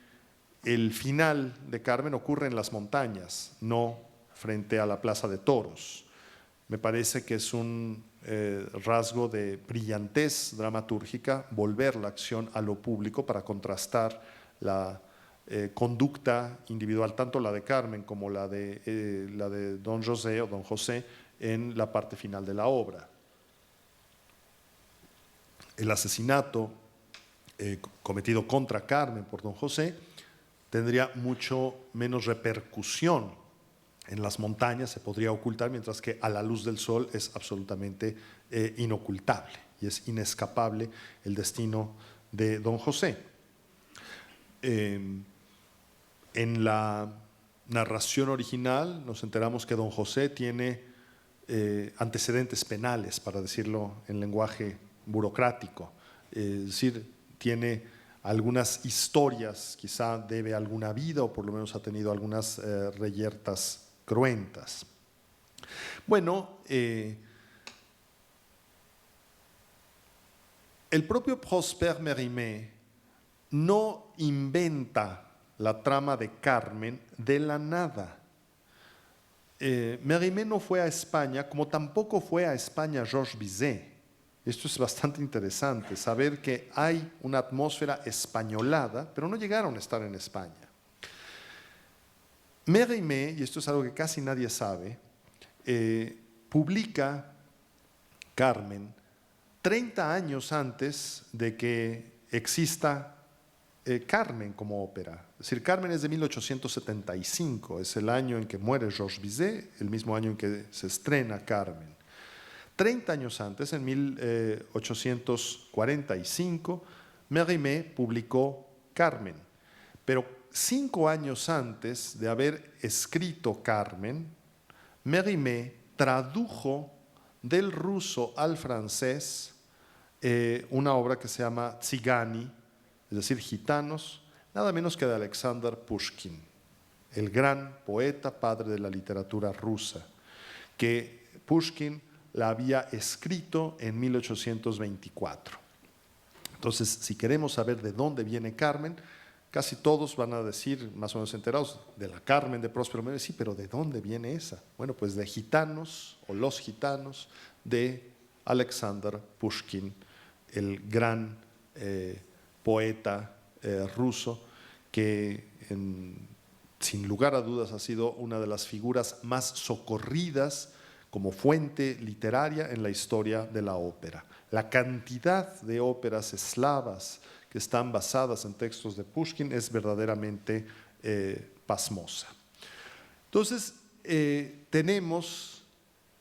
el final de Carmen ocurre en las montañas, no frente a la plaza de toros. Me parece que es un rasgo de brillantez dramatúrgica volver la acción a lo público para contrastar la conducta individual, tanto la de Carmen como la de Don José o Don José en la parte final de la obra. El asesinato cometido contra Carmen por Don José tendría mucho menos repercusión en las montañas, se podría ocultar, mientras que a la luz del sol es absolutamente inocultable y es inescapable el destino de Don José. En la narración original nos enteramos que Don José tiene antecedentes penales, para decirlo en lenguaje burocrático. Es decir, tiene algunas historias, quizá debe alguna vida o por lo menos ha tenido algunas reyertas cruentas. Bueno, el propio Prosper Mérimée no inventa la trama de Carmen de la nada. Mérimée no fue a España, como tampoco fue a España Georges Bizet. Esto es bastante interesante, saber que hay una atmósfera españolada, pero no llegaron a estar en España. Mérimée, y esto es algo que casi nadie sabe, publica Carmen 30 años antes de que exista Carmen como ópera. Es decir, Carmen es de 1875, es el año en que muere Georges Bizet, el mismo año en que se estrena Carmen. 30 años antes, en 1845, Mérimée publicó Carmen, pero 5 años antes de haber escrito Carmen, Mérimée tradujo del ruso al francés una obra que se llama Tsigani, es decir, gitanos, nada menos que de Alexander Pushkin, el gran poeta, padre de la literatura rusa, que Pushkin la había escrito en 1824. Entonces, si queremos saber de dónde viene Carmen, casi todos van a decir, más o menos enterados, de la Carmen de Próspero Mérimée. Sí, pero ¿de dónde viene esa? Bueno, pues de gitanos o los gitanos de Alexander Pushkin, el gran poeta ruso que sin lugar a dudas ha sido una de las figuras más socorridas como fuente literaria en la historia de la ópera. La cantidad de óperas eslavas que están basadas en textos de Pushkin es verdaderamente pasmosa. Entonces, tenemos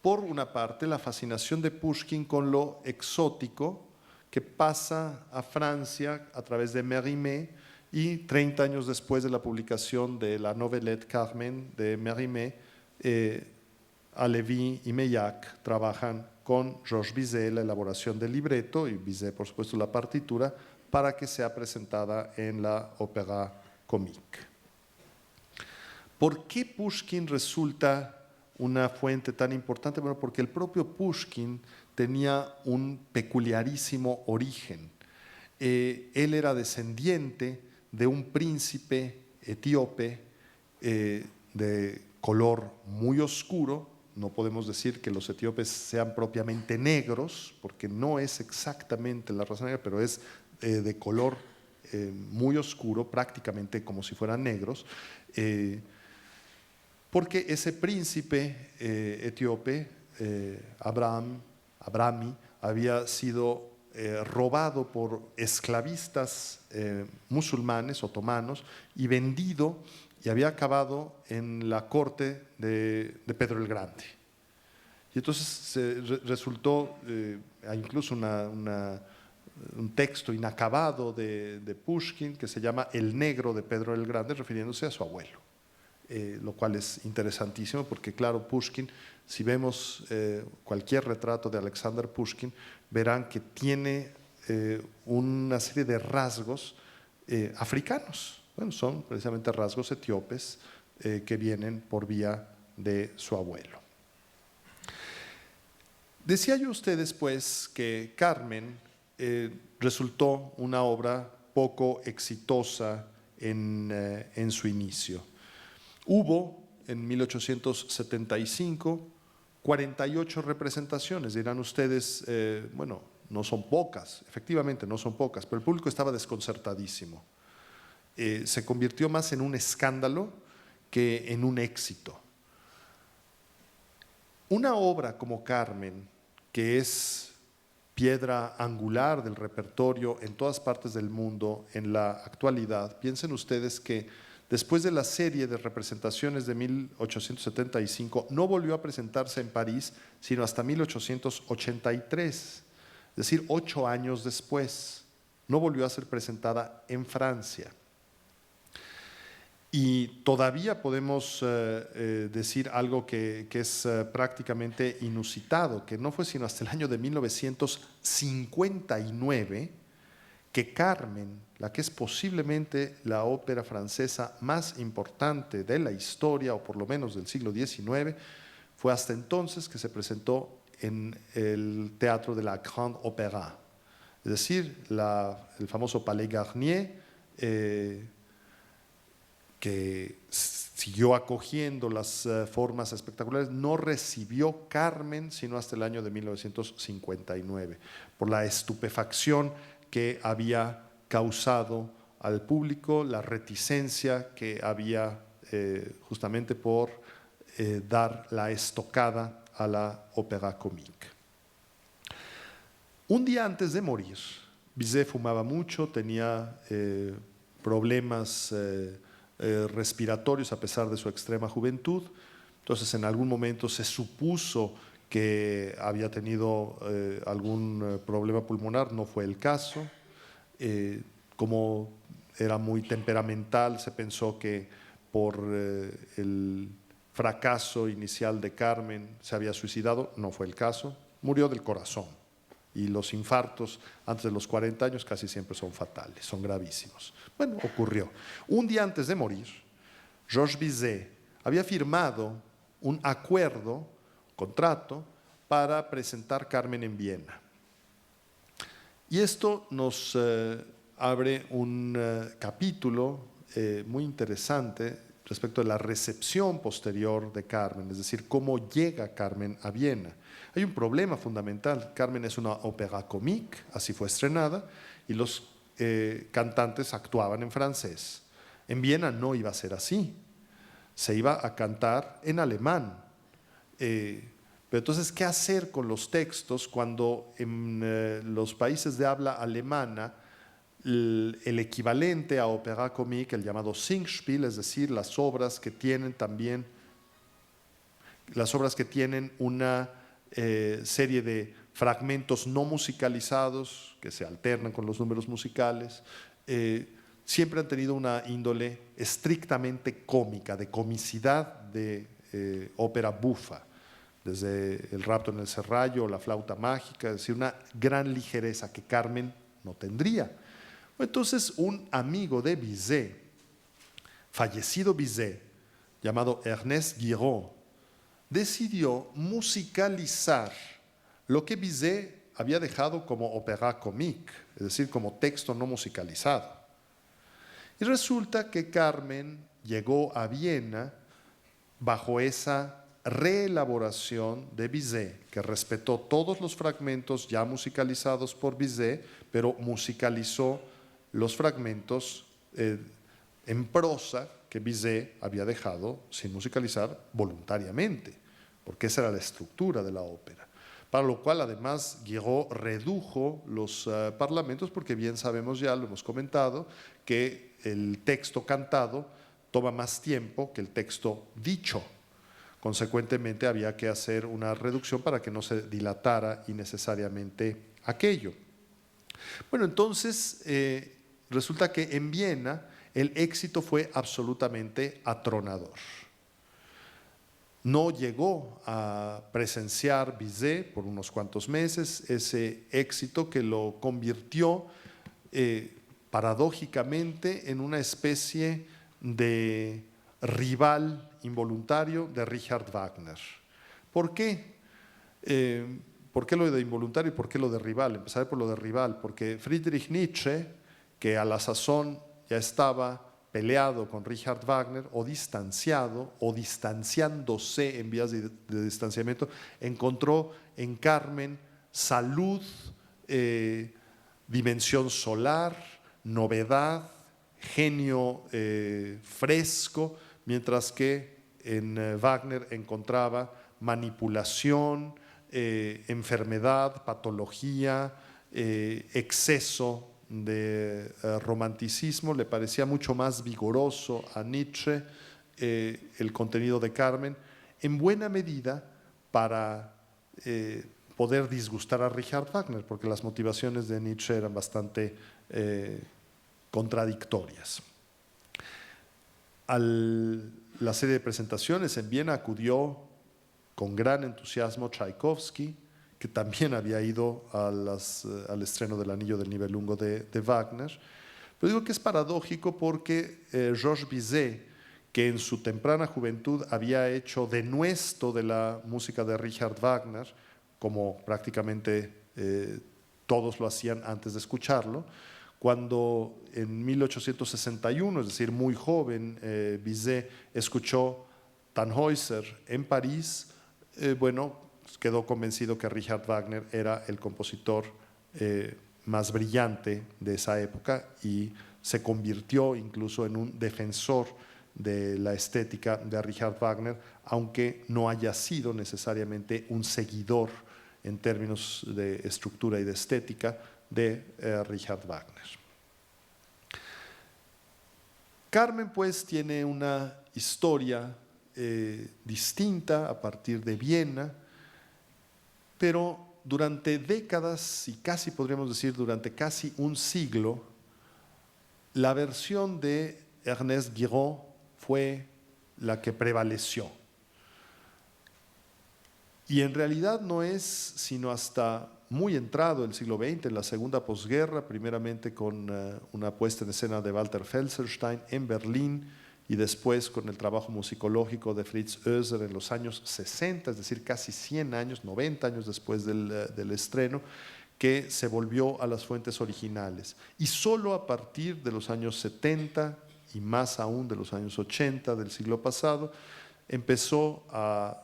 por una parte la fascinación de Pushkin con lo exótico que pasa a Francia a través de Mérimée, y 30 años después de la publicación de la novelette Carmen de Mérimée, Halévy y Meilhac trabajan con Georges Bizet la elaboración del libreto y Bizet, por supuesto, la partitura para que sea presentada en la Opéra Comique. ¿Por qué Pushkin resulta una fuente tan importante? Bueno, porque el propio Pushkin tenía un peculiarísimo origen. Él era descendiente de un príncipe etíope de color muy oscuro. No podemos decir que los etíopes sean propiamente negros, porque no es exactamente la raza negra, pero es de color muy oscuro, prácticamente como si fueran negros, porque ese príncipe etíope, Abrami, había sido robado por esclavistas musulmanes, otomanos, y vendido, y había acabado en la corte de Pedro el Grande. Y entonces resultó, hay incluso un texto inacabado de Pushkin que se llama El negro de Pedro el Grande, refiriéndose a su abuelo, lo cual es interesantísimo porque, claro, Pushkin, si vemos cualquier retrato de Alexander Pushkin, verán que tiene una serie de rasgos africanos. Bueno, son precisamente rasgos etíopes que vienen por vía de su abuelo. Decía yo a ustedes, pues, que Carmen resultó una obra poco exitosa en su inicio. Hubo, en 1875, 48 representaciones. Dirán ustedes, bueno, no son pocas, efectivamente no son pocas, pero el público estaba desconcertadísimo. Se convirtió más en un escándalo que en un éxito. Una obra como Carmen, que es piedra angular del repertorio en todas partes del mundo en la actualidad, piensen ustedes que después de la serie de representaciones de 1875, no volvió a presentarse en París, sino hasta 1883, es decir, 8 años después, no volvió a ser presentada en Francia. Y todavía podemos decir algo que es prácticamente inusitado, que no fue sino hasta el año de 1959 que Carmen, la que es posiblemente la ópera francesa más importante de la historia, o por lo menos del siglo XIX, fue hasta entonces que se presentó en el teatro de la Grande Opéra, es decir, el famoso Palais Garnier, que siguió acogiendo las formas espectaculares, no recibió Carmen sino hasta el año de 1959, por la estupefacción que había causado al público, la reticencia que había justamente por dar la estocada a la ópera comique. Un día antes de morir, Bizet fumaba mucho, tenía problemas respiratorios a pesar de su extrema juventud. Entonces, en algún momento se supuso que había tenido algún problema pulmonar, no fue el caso. Como era muy temperamental, se pensó que por el fracaso inicial de Carmen se había suicidado, no fue el caso, murió del corazón. Y los infartos antes de los 40 años casi siempre son fatales, son gravísimos. Bueno, ocurrió. Un día antes de morir, Georges Bizet había firmado un acuerdo, contrato, para presentar Carmen en Viena. Y esto nos abre un capítulo muy interesante respecto de la recepción posterior de Carmen, es decir, cómo llega Carmen a Viena. Hay un problema fundamental. Carmen es una ópera comique, así fue estrenada, y los cantantes actuaban en francés. En Viena no iba a ser así, se iba a cantar en alemán. Pero entonces, ¿qué hacer con los textos cuando en los países de habla alemana el equivalente a ópera comique, el llamado Singspiel, es decir, las obras que tienen una serie de fragmentos no musicalizados que se alternan con los números musicales, siempre han tenido una índole estrictamente cómica, de comicidad, de ópera bufa, desde El rapto en el serrallo, La flauta mágica, es decir, una gran ligereza que Carmen no tendría. Entonces, un amigo de Bizet, fallecido Bizet, llamado Ernest Guiraud, decidió musicalizar lo que Bizet había dejado como ópera comique, es decir, como texto no musicalizado. Y resulta que Carmen llegó a Viena bajo esa reelaboración de Bizet, que respetó todos los fragmentos ya musicalizados por Bizet, pero musicalizó los fragmentos en prosa que Bizet había dejado sin musicalizar voluntariamente, porque esa era la estructura de la ópera. Para lo cual, además, Guiraud redujo los parlamentos, porque bien sabemos ya, lo hemos comentado, que el texto cantado toma más tiempo que el texto dicho. Consecuentemente, había que hacer una reducción para que no se dilatara innecesariamente aquello. Bueno, entonces resulta que en Viena el éxito fue absolutamente atronador. No llegó a presenciar Bizet por unos cuantos meses ese éxito que lo convirtió paradójicamente en una especie de rival involuntario de Richard Wagner. ¿Por qué? ¿Por qué lo de involuntario y por qué lo de rival? Empezaré por lo de rival, porque Friedrich Nietzsche, que a la sazón ya estaba peleado con Richard Wagner, o distanciado, o distanciándose en vías de distanciamiento, encontró en Carmen salud, dimensión solar, novedad, genio fresco, mientras que en Wagner encontraba manipulación, enfermedad, patología, exceso de romanticismo. Le parecía mucho más vigoroso a Nietzsche el contenido de Carmen, en buena medida para poder disgustar a Richard Wagner, porque las motivaciones de Nietzsche eran bastante contradictorias. A la serie de presentaciones en Viena acudió con gran entusiasmo Tchaikovsky, que también había ido al estreno del Anillo del Nibelungo de Wagner. Pero digo que es paradójico porque Georges Bizet, que en su temprana juventud había hecho denuesto de la música de Richard Wagner, como prácticamente todos lo hacían antes de escucharlo, cuando en 1861, es decir, muy joven, Bizet escuchó Tannhäuser en París, quedó convencido que Richard Wagner era el compositor más brillante de esa época y se convirtió incluso en un defensor de la estética de Richard Wagner, aunque no haya sido necesariamente un seguidor en términos de estructura y de estética de Richard Wagner. Carmen, pues, tiene una historia distinta a partir de Viena, pero durante décadas y casi podríamos decir durante casi un siglo, la versión de Ernest Guiraud fue la que prevaleció. Y en realidad no es sino hasta muy entrado el siglo XX, en la segunda posguerra, primeramente con una puesta en escena de Walter Felsenstein en Berlín y después con el trabajo musicológico de Fritz Oeser en los años 60, es decir, casi 100 años, 90 años después del estreno, que se volvió a las fuentes originales. Y solo a partir de los años 70 y más aún de los años 80 del siglo pasado, empezó a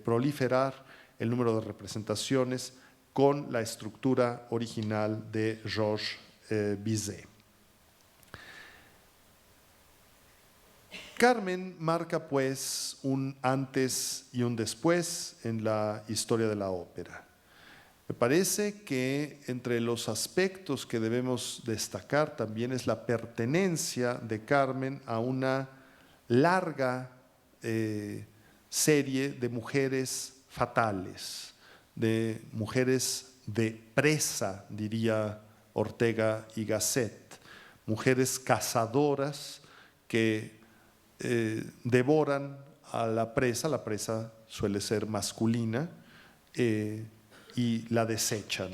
proliferar el número de representaciones con la estructura original de Georges Bizet. Carmen marca pues un antes y un después en la historia de la ópera. Me parece que entre los aspectos que debemos destacar también es la pertenencia de Carmen a una larga serie de mujeres fatales, de mujeres de presa, diría Ortega y Gasset, mujeres cazadoras que devoran a la presa suele ser masculina, y la desechan.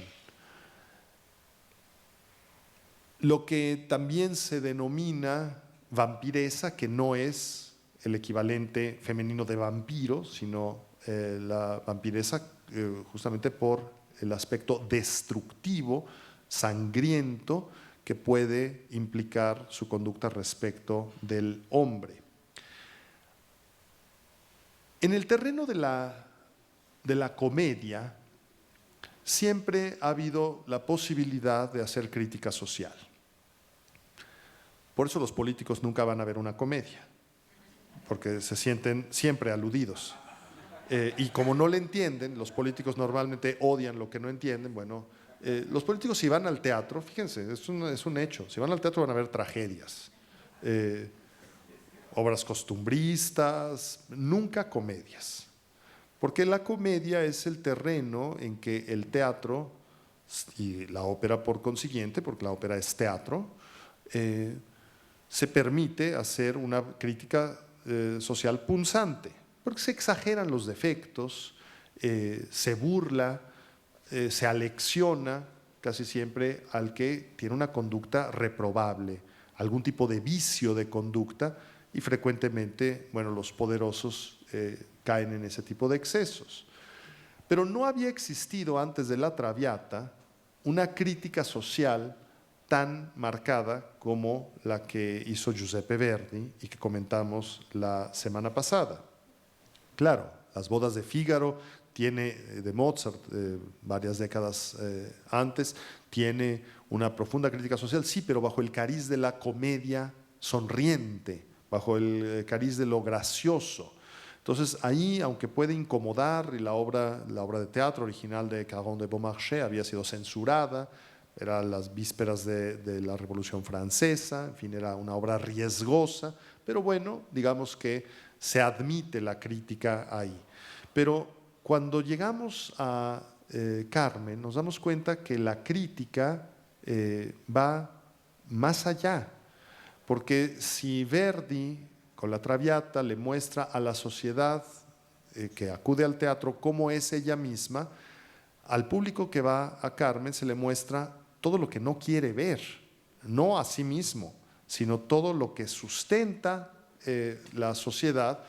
Lo que también se denomina vampiresa, que no es el equivalente femenino de vampiro, sino la vampiresa justamente por el aspecto destructivo, sangriento, que puede implicar su conducta respecto del hombre. En el terreno de la comedia, siempre ha habido la posibilidad de hacer crítica social. Por eso los políticos nunca van a ver una comedia, porque se sienten siempre aludidos. Y como no le entienden, los políticos normalmente odian lo que no entienden. Bueno, los políticos si van al teatro, fíjense, es un hecho, si van al teatro van a ver tragedias, obras costumbristas, nunca comedias. Porque la comedia es el terreno en que el teatro, y la ópera por consiguiente, porque la ópera es teatro, se permite hacer una crítica social punzante, porque se exageran los defectos, se burla, se alecciona casi siempre al que tiene una conducta reprobable, algún tipo de vicio de conducta, y frecuentemente, bueno, los poderosos caen en ese tipo de excesos. Pero no había existido antes de la Traviata una crítica social tan marcada como la que hizo Giuseppe Verdi y que comentamos la semana pasada. Claro, Las bodas de Fígaro de Mozart, varias décadas antes, tiene una profunda crítica social, sí, pero bajo el cariz de la comedia sonriente, bajo el cariz de lo gracioso. Entonces ahí, aunque puede incomodar, y la obra de teatro original de Caron de Beaumarchais había sido censurada, eran las vísperas de la Revolución Francesa, en fin, era una obra riesgosa, pero bueno, digamos que se admite la crítica ahí. Pero cuando llegamos a Carmen, nos damos cuenta que la crítica va más allá, porque si Verdi con la Traviata, le muestra a la sociedad que acude al teatro cómo es ella misma. Al público que va a Carmen se le muestra todo lo que no quiere ver, no a sí mismo, sino todo lo que sustenta la sociedad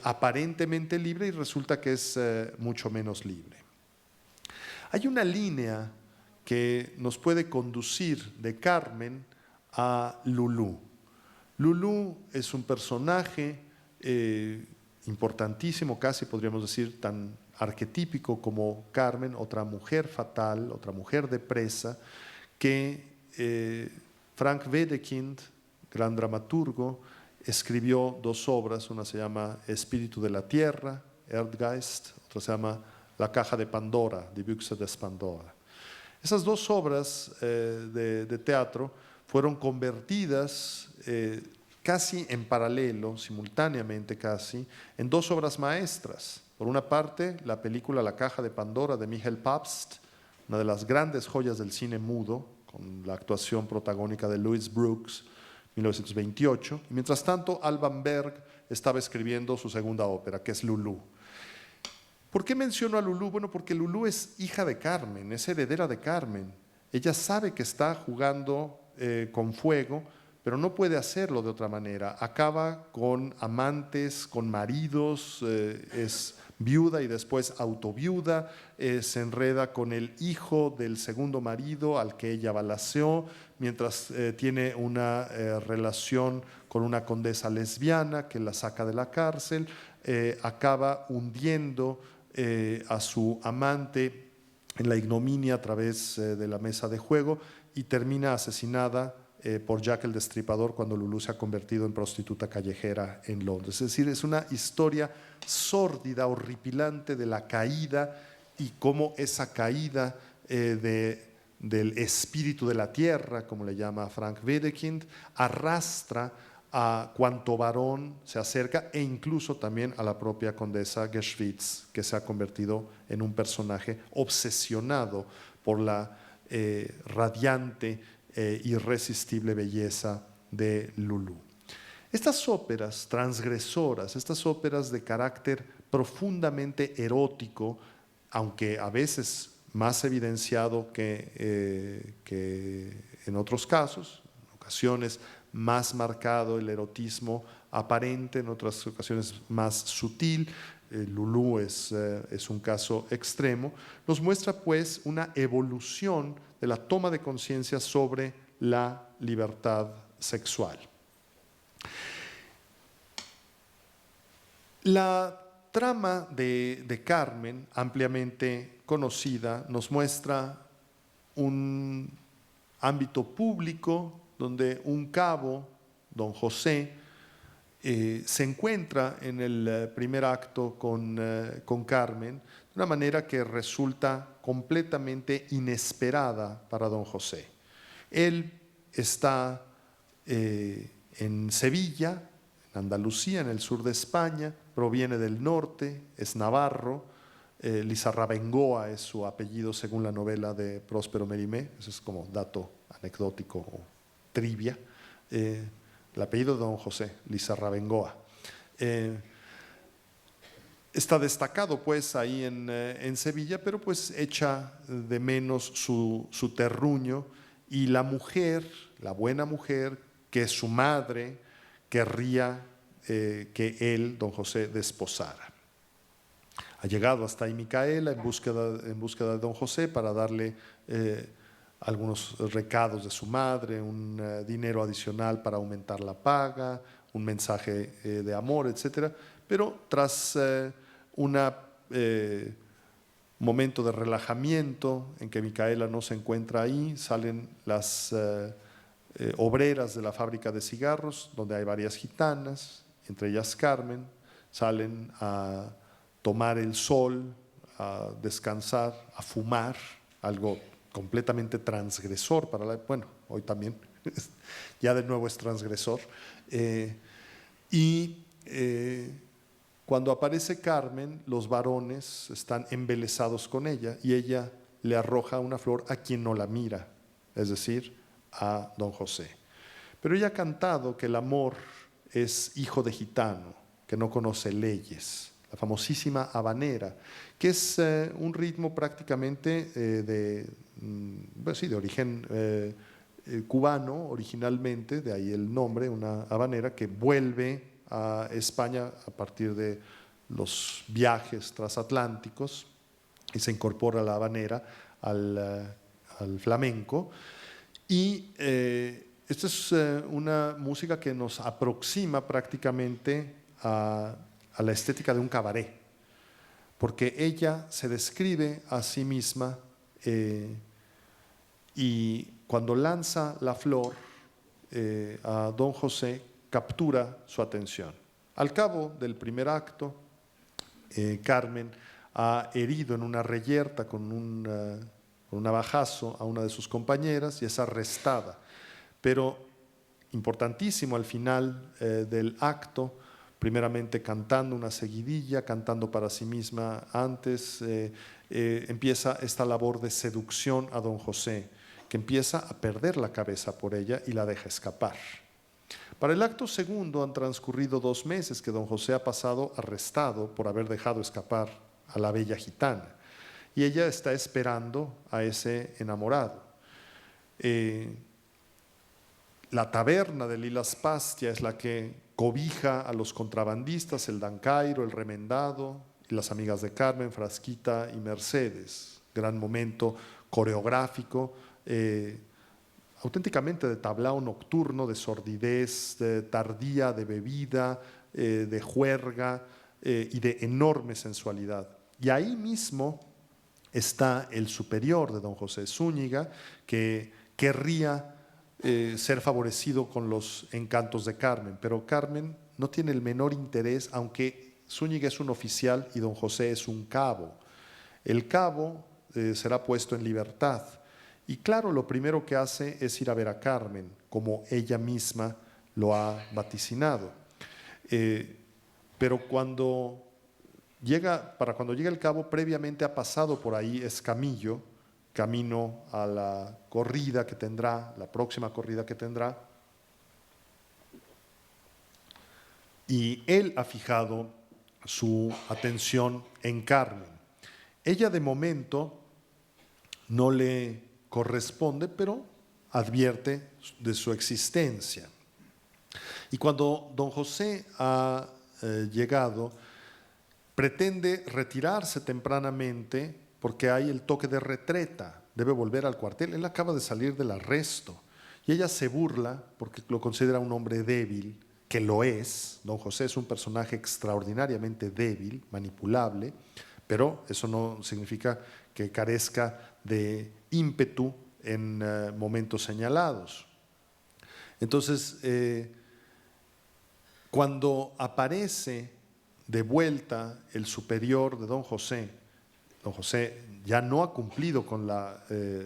aparentemente libre y resulta que es mucho menos libre. Hay una línea que nos puede conducir de Carmen a Lulú. Lulú es un personaje importantísimo, casi podríamos decir tan arquetípico como Carmen, otra mujer fatal, otra mujer de presa, que Frank Wedekind, gran dramaturgo, escribió dos obras, una se llama Espíritu de la Tierra, Erdgeist, otra se llama La Caja de Pandora, Die Büchse des Pandora. Esas dos obras de teatro fueron convertidas casi en paralelo, simultáneamente casi, en dos obras maestras. Por una parte, la película La Caja de Pandora de Michael Pabst, una de las grandes joyas del cine mudo, con la actuación protagónica de Louis Brooks, 1928. Y mientras tanto, Alban Berg estaba escribiendo su segunda ópera, que es Lulú. ¿Por qué menciono a Lulú? Bueno, porque Lulú es hija de Carmen, es heredera de Carmen. Ella sabe que está jugando con fuego, pero no puede hacerlo de otra manera. Acaba con amantes, con maridos, es viuda y después autoviuda, se enreda con el hijo del segundo marido al que ella balaceó, mientras tiene una relación con una condesa lesbiana que la saca de la cárcel, acaba hundiendo a su amante en la ignominia a través de la mesa de juego y termina asesinada por Jack el Destripador cuando Lulú se ha convertido en prostituta callejera en Londres. Es decir, es una historia sórdida, horripilante de la caída y cómo esa caída del espíritu de la tierra, como le llama Frank Wedekind, arrastra a cuanto varón se acerca e incluso también a la propia condesa Geschwitz, que se ha convertido en un personaje obsesionado por la radiante irresistible belleza de Lulú. Estas óperas transgresoras, estas óperas de carácter profundamente erótico, aunque a veces más evidenciado que en otros casos, en ocasiones más marcado el erotismo aparente, en otras ocasiones más sutil, Lulú es un caso extremo, nos muestra pues una evolución de la toma de conciencia sobre la libertad sexual. La trama de Carmen, ampliamente conocida, nos muestra un ámbito público donde un cabo, don José, se encuentra en el primer acto con Carmen de una manera que resulta completamente inesperada para don José. Él está en Sevilla, en Andalucía, en el sur de España, proviene del norte, es navarro, Lizarrabengoa es su apellido según la novela de Próspero Mérimée, eso es como dato anecdótico o trivia. El apellido de don José, Lizarrabengoa. Está destacado pues ahí en Sevilla, pero pues echa de menos su terruño y la mujer, la buena mujer, que es su madre, querría que él, don José, desposara. Ha llegado hasta ahí Micaela en búsqueda de don José para darle algunos recados de su madre, un dinero adicional para aumentar la paga, un mensaje de amor, etc. Pero tras un momento de relajamiento en que Micaela no se encuentra ahí, salen las obreras de la fábrica de cigarros, donde hay varias gitanas, entre ellas Carmen, salen a tomar el sol, a descansar, a fumar, algo completamente transgresor para bueno, hoy también, ya de nuevo es transgresor. Cuando aparece Carmen, los varones están embelesados con ella y ella le arroja una flor a quien no la mira, es decir, a don José. Pero ella ha cantado que el amor es hijo de gitano, que no conoce leyes. La famosísima habanera, que es un ritmo prácticamente de origen cubano originalmente, de ahí el nombre, una habanera que vuelve a España a partir de los viajes transatlánticos y se incorpora la habanera al flamenco. Y esta es una música que nos aproxima prácticamente a la estética de un cabaret, porque ella se describe a sí misma y cuando lanza la flor a don José, captura su atención. Al cabo del primer acto, Carmen ha herido en una reyerta con un navajazo a una de sus compañeras y es arrestada. Pero importantísimo al final del acto, primeramente cantando una seguidilla, cantando para sí misma antes, empieza esta labor de seducción a don José, que empieza a perder la cabeza por ella y la deja escapar. Para el acto segundo han transcurrido 2 meses que don José ha pasado arrestado por haber dejado escapar a la bella gitana y ella está esperando a ese enamorado. La taberna de Lilas Pastia es la que cobija a los contrabandistas, el Dancairo, el Remendado y las amigas de Carmen, Frasquita y Mercedes. Gran momento coreográfico, auténticamente de tablao nocturno, de sordidez, de tardía, de bebida, de juerga y de enorme sensualidad. Y ahí mismo está el superior de don José Zúñiga, que querría ser favorecido con los encantos de Carmen, pero Carmen no tiene el menor interés, aunque Zúñiga es un oficial y don José es un cabo. El cabo será puesto en libertad y claro, lo primero que hace es ir a ver a Carmen, como ella misma lo ha vaticinado. Pero cuando llega el cabo, previamente ha pasado por ahí Escamillo, camino a la corrida que tendrá, la próxima corrida que tendrá, y él ha fijado su atención en Carmen. Ella de momento no le corresponde, pero advierte de su existencia. Y cuando don José ha llegado, pretende retirarse tempranamente porque hay el toque de retreta, debe volver al cuartel. Él acaba de salir del arresto y ella se burla porque lo considera un hombre débil, que lo es. Don José es un personaje extraordinariamente débil, manipulable, pero eso no significa que carezca de ímpetu en momentos señalados. Entonces, cuando aparece de vuelta el superior de don José ya no ha cumplido con la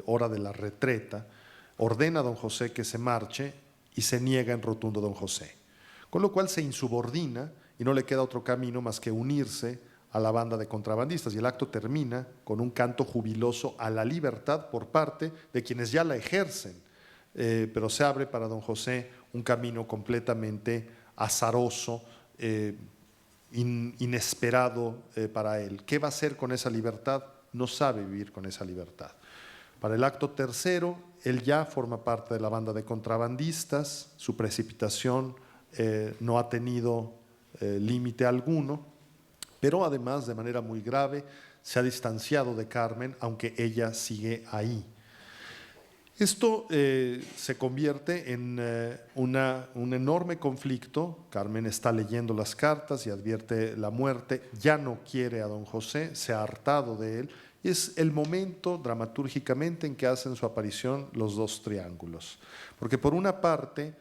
hora de la retreta, ordena a don José que se marche y se niega en rotundo don José, con lo cual se insubordina y no le queda otro camino más que unirse a la banda de contrabandistas y el acto termina con un canto jubiloso a la libertad por parte de quienes ya la ejercen, pero se abre para don José un camino completamente azaroso, inesperado para él. ¿Qué va a hacer con esa libertad? No sabe vivir con esa libertad. Para el acto tercero, él ya forma parte de la banda de contrabandistas, su precipitación no ha tenido límite alguno, pero además de manera muy grave se ha distanciado de Carmen, aunque ella sigue ahí. Esto se convierte en un enorme conflicto. Carmen está leyendo las cartas y advierte la muerte, ya no quiere a don José, se ha hartado de él. Y es el momento dramatúrgicamente en que hacen su aparición los dos triángulos. Porque por una parte,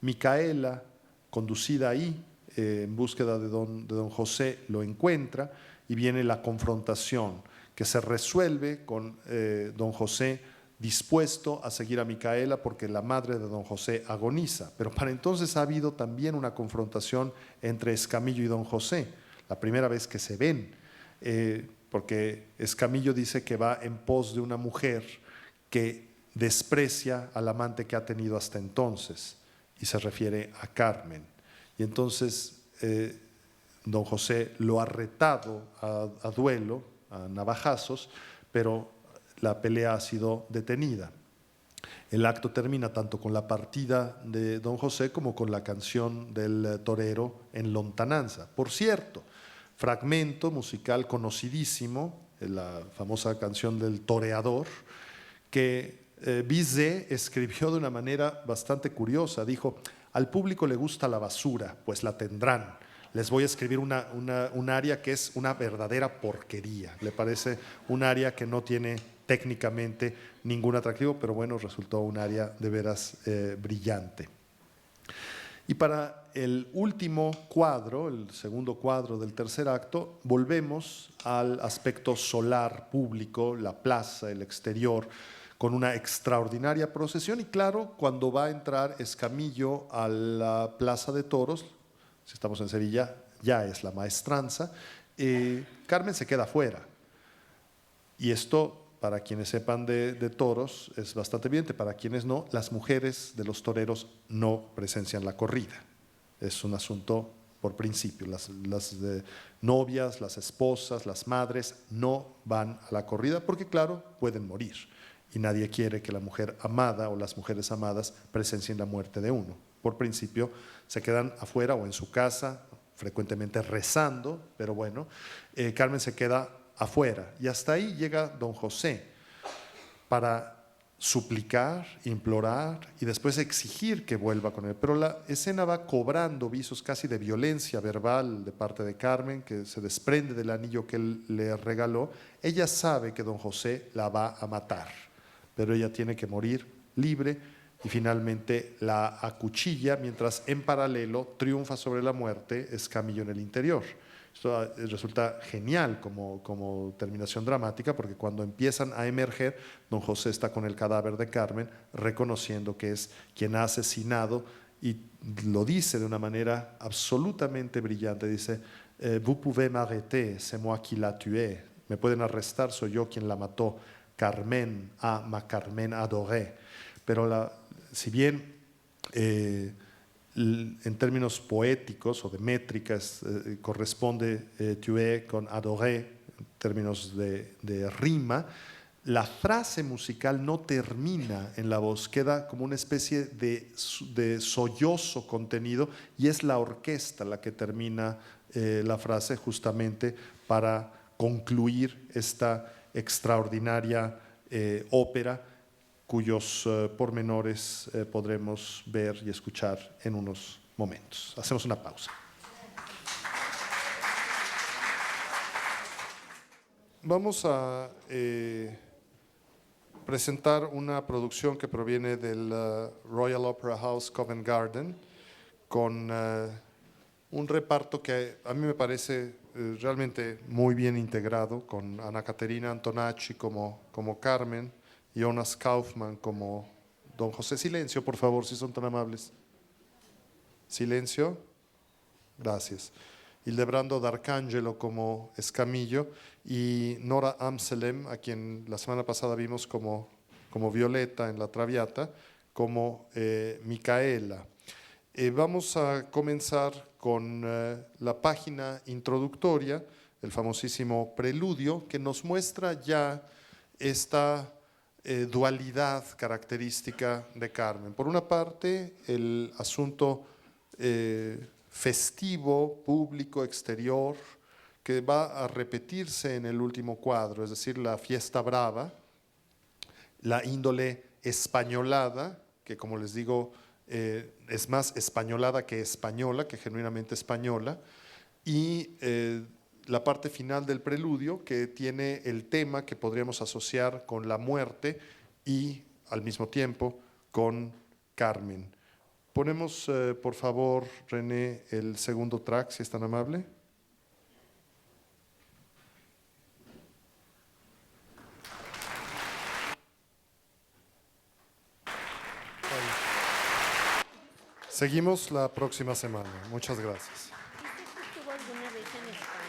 Micaela, conducida ahí en búsqueda de don José, lo encuentra y viene la confrontación que se resuelve con don José dispuesto a seguir a Micaela porque la madre de don José agoniza. Pero para entonces ha habido también una confrontación entre Escamillo y don José, la primera vez que se ven, porque Escamillo dice que va en pos de una mujer que desprecia al amante que ha tenido hasta entonces. y se refiere a Carmen. Y entonces don José lo ha retado a duelo, a navajazos, pero la pelea ha sido detenida. El acto termina tanto con la partida de don José como con la canción del torero en lontananza. Por cierto, fragmento musical conocidísimo, la famosa canción del toreador, que Bizet escribió de una manera bastante curiosa. Dijo: al público le gusta la basura, pues la tendrán. Les voy a escribir un aria que es una verdadera porquería. Le parece un aria que no tiene técnicamente ningún atractivo, pero bueno, resultó un aria de veras brillante. Y para el último cuadro, el segundo cuadro del tercer acto, volvemos al aspecto solar, público, la plaza, el exterior, con una extraordinaria procesión. Y claro, cuando va a entrar Escamillo a la Plaza de Toros, si estamos en Sevilla, ya es la maestranza, Carmen se queda fuera. Y esto, para quienes sepan de toros, es bastante evidente. Para quienes no, las mujeres de los toreros no presencian la corrida. Es un asunto por principio. Las novias, las esposas, las madres no van a la corrida porque, claro, pueden morir. Y nadie quiere que la mujer amada o las mujeres amadas presencien la muerte de uno. Por principio, se quedan afuera o en su casa, frecuentemente rezando, pero bueno, Carmen se queda afuera. Y hasta ahí llega don José para suplicar, implorar y después exigir que vuelva con él. Pero la escena va cobrando visos casi de violencia verbal de parte de Carmen, que se desprende del anillo que él le regaló. Ella sabe que don José la va a matar, pero ella tiene que morir libre y finalmente la acuchilla, mientras en paralelo triunfa sobre la muerte Escamillo en el interior. Esto resulta genial como terminación dramática, porque cuando empiezan a emerger, don José está con el cadáver de Carmen, reconociendo que es quien ha asesinado, y lo dice de una manera absolutamente brillante. Dice: vous pouvez m'arrêter, c'est moi qui la tué. Me pueden arrestar, soy yo quien la mató. Carmen, ma Carmen adorée. Pero si bien en términos poéticos o de métricas corresponde tué con adoré en términos de rima, la frase musical no termina en la voz, queda como una especie de sollozo contenido, y es la orquesta la que termina la frase justamente para concluir esta extraordinaria ópera, cuyos pormenores podremos ver y escuchar en unos momentos. Hacemos una pausa. Vamos a presentar una producción que proviene del Royal Opera House Covent Garden, con un reparto que a mí me parece realmente muy bien integrado, con Ana Caterina Antonacci como Carmen, Jonas Kaufmann como don José. Silencio, por favor, si son tan amables. Silencio. Gracias. Hildebrando D'Arcangelo como Escamillo y Nora Amselem, a quien la semana pasada vimos como Violeta en La Traviata, como Micaela. Vamos a comenzar con la página introductoria, el famosísimo preludio, que nos muestra ya esta dualidad característica de Carmen. Por una parte, el asunto festivo, público, exterior, que va a repetirse en el último cuadro, es decir, la fiesta brava, la índole españolada, que como les digo, es más españolada que española, que genuinamente española, y la parte final del preludio, que tiene el tema que podríamos asociar con la muerte y al mismo tiempo con Carmen. Ponemos, por favor, René, el segundo track, si es tan amable. Seguimos la próxima semana. Muchas gracias. ¿Estuvo alguna vez en España?